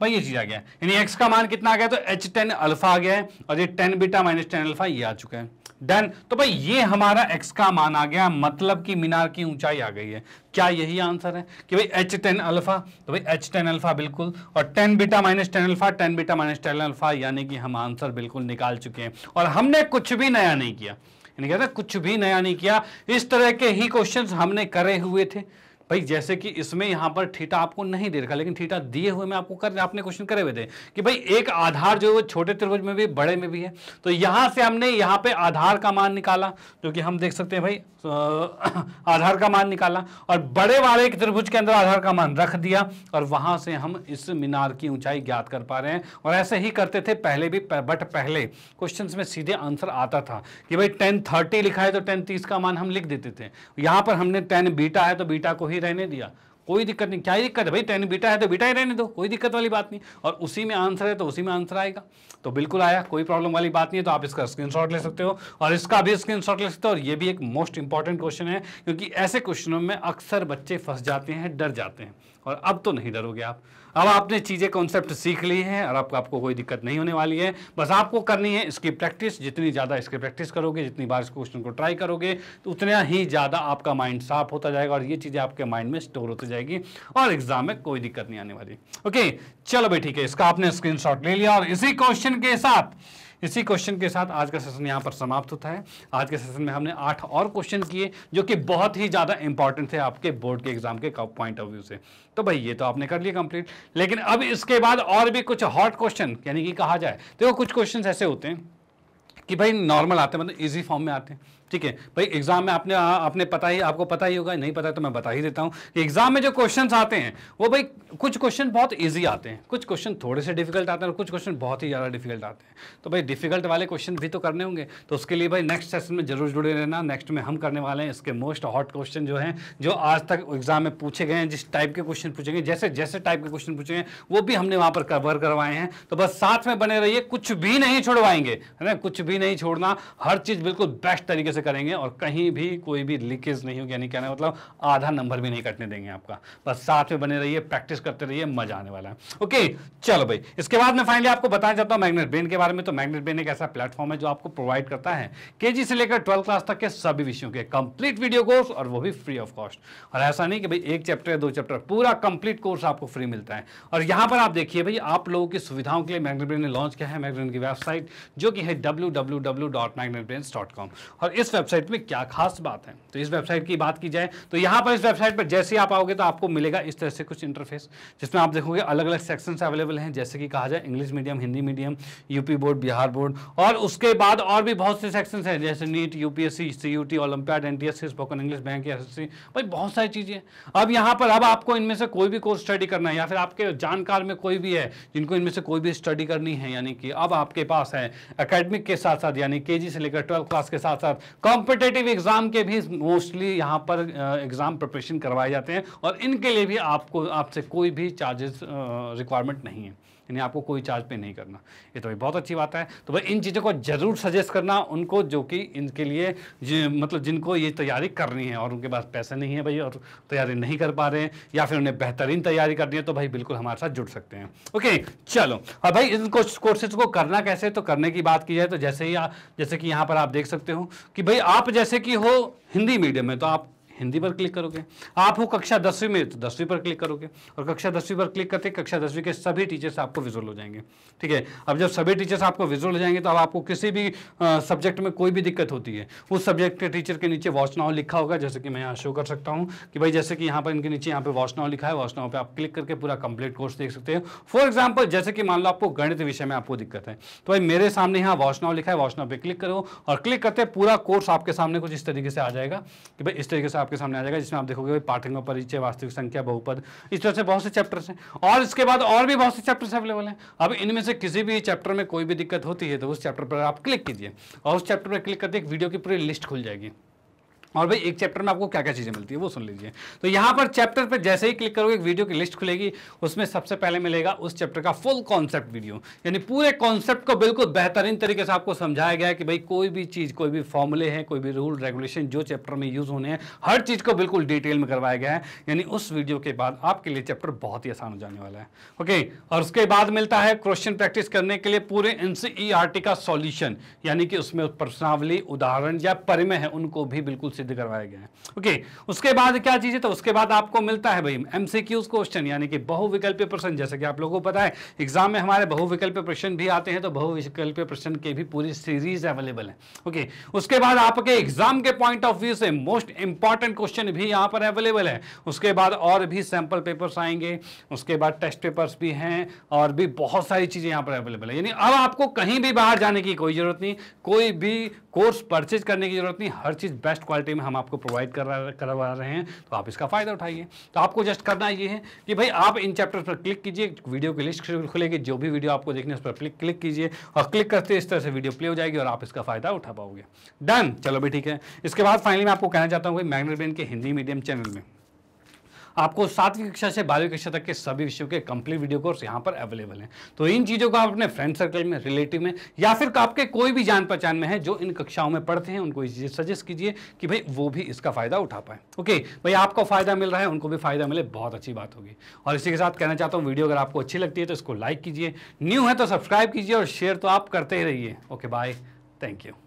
भाई ये चीज आ गया, यानी x का मान कितना आ गया, तो h tan अल्फा आ गया है, और ये tan beta minus tan alpha ये आ चुका है, डन। तो भाई ये हमारा x का मान आ गया, मतलब कि मीनार की ऊंचाई आ गई है। क्या यही आंसर है कि भाई h tan अल्फा, तो भाई h tan अल्फा बिल्कुल, और tan beta minus tan alpha, tan beta minus tan alpha, यानी कि हम आंसर बिल्कुल निकाल चुके हैं। और हमने कुछ भी नया नहीं किया, यानी कहते कुछ भी नया नहीं किया, इस तरह के ही क्वेश्चंस हमने करे हुए थे भाई। जैसे कि इसमें यहां पर थीटा आपको नहीं दे रखा, लेकिन थीटा दिए हुए में आपको आपने क्वेश्चन करे हुए थे कि भाई एक आधार जो है वो छोटे त्रिभुज में भी बड़े में भी है, तो यहां से हमने यहां पे आधार का मान निकाला, जो कि हम देख सकते हैं भाई आधार का मान निकाला, और बड़े वाले त्रिभुज के अंदर आधार का मान रख दिया, और वहां से हम इस मीनार की ऊंचाई ज्ञात कर पा रहे हैं। और ऐसे ही करते थे पहले भी, बट पहले क्वेश्चंस में सीधे आंसर आता था कि भाई tan 30 लिखा है तो tan 30 का मान हम लिख देते थे। यहां पर हमने tan बीटा है तो बीटा को ही रहने दिया, कोई दिक्कत नहीं। क्या ही दिक्कत है भाई, tan बीटा है तो बीटा ही रहने दो, कोई दिक्कत वाली बात नहीं। और उसी में आंसर है तो उसी में आंसर आएगा, तो बिल्कुल आया, कोई प्रॉब्लम वाली बात नहीं है। तो आप इसका स्क्रीनशॉट ले सकते हो और इसका भी स्क्रीनशॉट ले सकते हो। और ये भी एक मोस्ट इंपॉर्टेंट क्वेश्चन है, क्योंकि ऐसे क्वेश्चनों में अक्सर बच्चे फंस जाते हैं, डर जाते हैं, और अब तो नहीं डरोगे आप। अब आपने चीज़ें कॉन्सेप्ट सीख ली हैं और आपको कोई दिक्कत नहीं होने वाली है। बस आपको करनी है इसकी प्रैक्टिस, जितनी ज़्यादा इसकी प्रैक्टिस करोगे, जितनी बार इस क्वेश्चन को ट्राई करोगे, तो उतना ही ज़्यादा आपका माइंड साफ होता जाएगा और ये चीज़ें आपके माइंड में स्टोर होती जाएगी और एग्जाम में कोई दिक्कत नहीं आने वाली। ओके, चलो भाई ठीक है, इसका आपने स्क्रीनशॉट ले लिया। और इसी क्वेश्चन के साथ आज का सेशन यहाँ पर समाप्त होता है। आज के सेशन में हमने 8 और क्वेश्चन किए जो कि बहुत ही ज़्यादा इंपॉर्टेंट थे आपके बोर्ड के एग्जाम के पॉइंट ऑफ व्यू से। तो भाई ये तो आपने कर लिया कंप्लीट, लेकिन अब इसके बाद और भी कुछ हॉट क्वेश्चन, यानी कि कहा जाए तो कुछ क्वेश्चन ऐसे होते हैं कि भाई नॉर्मल आते हैं, मतलब इजी फॉर्म में आते हैं, ठीक है भाई, एग्जाम में आपने आपको पता ही होगा, नहीं पता तो मैं बता ही देता हूं कि एग्जाम में जो क्वेश्चंस आते हैं वो भाई कुछ क्वेश्चन बहुत इजी आते हैं, कुछ क्वेश्चन थोड़े से डिफिकल्ट आते हैं और कुछ क्वेश्चन बहुत ही ज़्यादा डिफिकल्ट आते हैं। तो भाई डिफिकल्ट वाले क्वेश्चन भी तो करने होंगे, तो उसके लिए भाई नेक्स्ट सेशन में जरूर जुड़े रहना। नेक्स्ट में हम करने वाले हैं इसके मोस्ट हॉट क्वेश्चन जो हैं, जो आज तक एग्जाम में पूछे गए हैं, जिस टाइप के क्वेश्चन पूछेंगे, जैसे जैसे टाइप के क्वेश्चन पूछेंगे वो भी हमने वहां पर कवर करवाए हैं। तो बस साथ में बने रहिए, कुछ भी नहीं छुड़वाएंगे, है ना, कुछ भी नहीं छोड़ना, हर चीज बिल्कुल बेस्ट तरीके से करेंगे और कहीं भी कोई भी लीकेज नहीं होगी, यानी कहना मतलब आधा नंबर भी नहीं कटने देंगे आपका। बस साथ में बने रहिए, प्रैक्टिस करते रहिए, मजा आने वाला है। ओके चलो भाई, इसके बाद मैं फाइनली आपको बताना चाहता हूं मैग्नेट ब्रेन के बारे में। तो मैग्नेट ब्रेन एक ऐसा प्लेटफॉर्म है जो आपको प्रोवाइड करता है केजी से लेकर 12 क्लास तक के सभी विषयों के कंप्लीट वीडियो कोर्स, और वो भी फ्री ऑफ कॉस्ट। और ऐसा नहीं कि भाई एक चैप्टर या 2 चैप्टर, पूरा कंप्लीट कोर्स आपको फ्री मिलता है। और यहां पर आप देखिए भाई, आप लोगों की सुविधाओं के लिए मैग्नेट ब्रेन ने लॉन्च किया है मैग्नेट ब्रेन की वेबसाइट, जो कि है www.magnetbrains.com। और इस वेबसाइट में क्या खास बात है, तो इस वेबसाइट की बात की जाए तो यहां पर इस वेबसाइट पर जैसे ही आप आओगे तो आपको मिलेगा इस तरह से कुछ इंटरफेस, जिसमें आप देखोगे अलग अलग सेक्शंस अवेलेबल हैं, जैसे कि कहा जाए English medium, Hindi medium, UP board, Bihar board, और उसके बाद और भी बहुत से सेक्शंस हैं जैसे NEET, UPSC, CUET, olympiad, NTSC, spoken English, bank, SSC, भाई बहुत सारी चीजें। अब यहाँ पर अब आपको इनमें से कोई भी कोर्स स्टडी करना है, या फिर आपके जानकार में कोई भी है जिनको इनमें से कोई भी स्टडी करनी है, यानी कि अब आपके पास है एकेडमिक के साथ साथ, यानी केजी से लेकर 12 क्लास के साथ साथ कॉम्पिटेटिव एग्जाम के भी मोस्टली यहाँ पर एग्जाम प्रिपरेशन करवाए जाते हैं, और इनके लिए भी आपसे कोई भी चार्जेस रिक्वायरमेंट नहीं है, यानी आपको कोई चार्ज पे नहीं करना। ये तो भाई बहुत अच्छी बात है। तो भाई इन चीज़ों को जरूर सजेस्ट करना उनको जो कि इनके लिए मतलब जिनको ये तैयारी करनी है और उनके पास पैसे नहीं है भाई, और तैयारी नहीं कर पा रहे हैं, या फिर उन्हें बेहतरीन तैयारी करनी है, तो भाई बिल्कुल हमारे साथ जुड़ सकते हैं। ओके चलो, और भाई इन कोर्सेज को करना कैसे, तो करने की बात की जाए तो जैसे कि यहाँ पर आप देख सकते हो कि भाई आप जैसे कि हो हिंदी मीडियम में तो आप हिंदी पर क्लिक करोगे, आप हो कक्षा 10वीं में तो 10वीं पर क्लिक करोगे, और कक्षा 10वीं पर क्लिक करते कक्षा 10वीं के सभी टीचर्स आपको विजुअल हो जाएंगे। ठीक है, अब जब सभी टीचर्स आपको विजुअल हो जाएंगे तो अब आपको किसी भी सब्जेक्ट में कोई भी दिक्कत होती है, उस सब्जेक्ट के टीचर के नीचे वॉच नाउ लिखा होगा, जैसे कि मैं यहाँ शो कर सकता हूँ कि भाई जैसे कि यहाँ पर इनके नीचे यहाँ पे वॉच नाउ लिखा है, वॉच नाउ पे आप क्लिक करके पूरा कंप्लीट कोर्स देख सकते हैं। फॉर एग्जाम्पल जैसे कि मान लो आपको गणित विषय में आपको दिक्कत है, तो भाई मेरे सामने यहाँ वॉच नाउ लिखा है, वॉच नाउ पे क्लिक करो और क्लिक करते पूरा कोर्स आपके सामने कुछ इस तरीके से आ जाएगा कि भाई इस तरीके से आपके सामने आ जाएगा, जिसमें देखोगे पाठ्यक्रम, परिचय, वास्तविक संख्या, बहुपद, इस तरह से बहुत से चैप्टर्स हैं, और इसके बाद और भी बहुत से चैप्टर्स अवेलेबल हैं। अब इनमें से किसी भी चैप्टर में कोई भी दिक्कत होती है तो उस चैप्टर पर आप क्लिक कीजिए, और उस चैप्टर पर क्लिक करते एक वीडियो की पूरी लिस्ट खुल जाएगी, और भाई एक चैप्टर में आपको क्या क्या चीजें मिलती है वो सुन लीजिए। तो यहाँ पर चैप्टर पर जैसे ही क्लिक करोगे एक वीडियो की लिस्ट खुलेगी, उसमें सबसे पहले मिलेगा उस चैप्टर का फुल कॉन्सेप्ट वीडियो, यानी पूरे कॉन्सेप्ट को बिल्कुल बेहतरीन तरीके से आपको समझाया गया है कि भाई कोई भी चीज, कोई भी फॉर्मूले हैं, कोई भी रूल रेगुलेशन जो चैप्टर में यूज होने हैं, हर चीज को बिल्कुल डिटेल में करवाया गया है। यानी उस वीडियो के बाद आपके लिए चैप्टर बहुत ही आसान हो जाने वाला है। ओके, और उसके बाद मिलता है क्वेश्चन प्रैक्टिस करने के लिए पूरे एनसीईआरटी का सॉल्यूशन, यानी कि उसमें प्रश्नावली, उदाहरण या परिमेय है उनको भी बिल्कुल सिद्ध करवाया गया है। ओके, उसके बाद क्या चीज है, तो उसके बाद आपको मिलता है भाई एमसीक्यूज क्वेश्चन, यानी कि बहुविकल्पीय प्रश्न। जैसे कि आप लोगों को पता है एग्जाम में हमारे बहुविकल्पीय प्रश्न भी आते हैं, तो बहुविकल्पीय प्रश्न के भी पूरी सीरीज अवेलेबल है। ओके, उसके बाद आपके एग्जाम के पॉइंट ऑफ व्यू से मोस्ट इंपॉर्टेंट क्वेश्चन भी यहां पर अवेलेबल है। उसके बाद और भी सैंपल पेपर्स आएंगे, उसके बाद टेस्ट पेपर्स भी हैं, और भी बहुत सारी चीजें यहां पर अवेलेबल है। यानी अब आपको कहीं भी बाहर जाने की कोई जरूरत नहीं, कोई भी कोर्स परचेज करने की जरूरत नहीं, हर चीज बेस्ट क्वालिटी में हम आपको प्रोवाइड करवा रहे हैं, तो आप इसका फायदा उठाइए। तो आपको जस्ट करना ये है कि भाई आप इन चैप्टर पर क्लिक कीजिए, वीडियो की लिस्ट खुलेगी, जो भी वीडियो आपको देखनी है उस पर क्लिक कीजिए, और क्लिक करते इस तरह से वीडियो प्ले हो जाएगी और आप इसका फायदा उठा पाओगे। डन, चलो भाई ठीक है। इसके बाद फाइनली मैं आपको कहना चाहता हूँ मैग्नेट ब्रेन के हिंदी मीडियम चैनल में आपको 7वीं कक्षा से 12वीं कक्षा तक के सभी विषयों के कंप्लीट वीडियो कोर्स यहाँ पर अवेलेबल हैं। तो इन चीज़ों को आप अपने फ्रेंड सर्कल में, रिलेटिव में, या फिर आपके कोई भी जान पहचान में है जो इन कक्षाओं में पढ़ते हैं, उनको ये चीज़ें सजेस्ट कीजिए कि भाई वो भी इसका फायदा उठा पाए। ओके भाई, आपको फायदा मिल रहा है, उनको भी फायदा मिले, बहुत अच्छी बात होगी। और इसी के साथ कहना चाहता हूँ वीडियो अगर आपको अच्छी लगती है तो इसको लाइक कीजिए, न्यू है तो सब्सक्राइब कीजिए, और शेयर तो आप करते ही रहिए। Okay bye, thank you.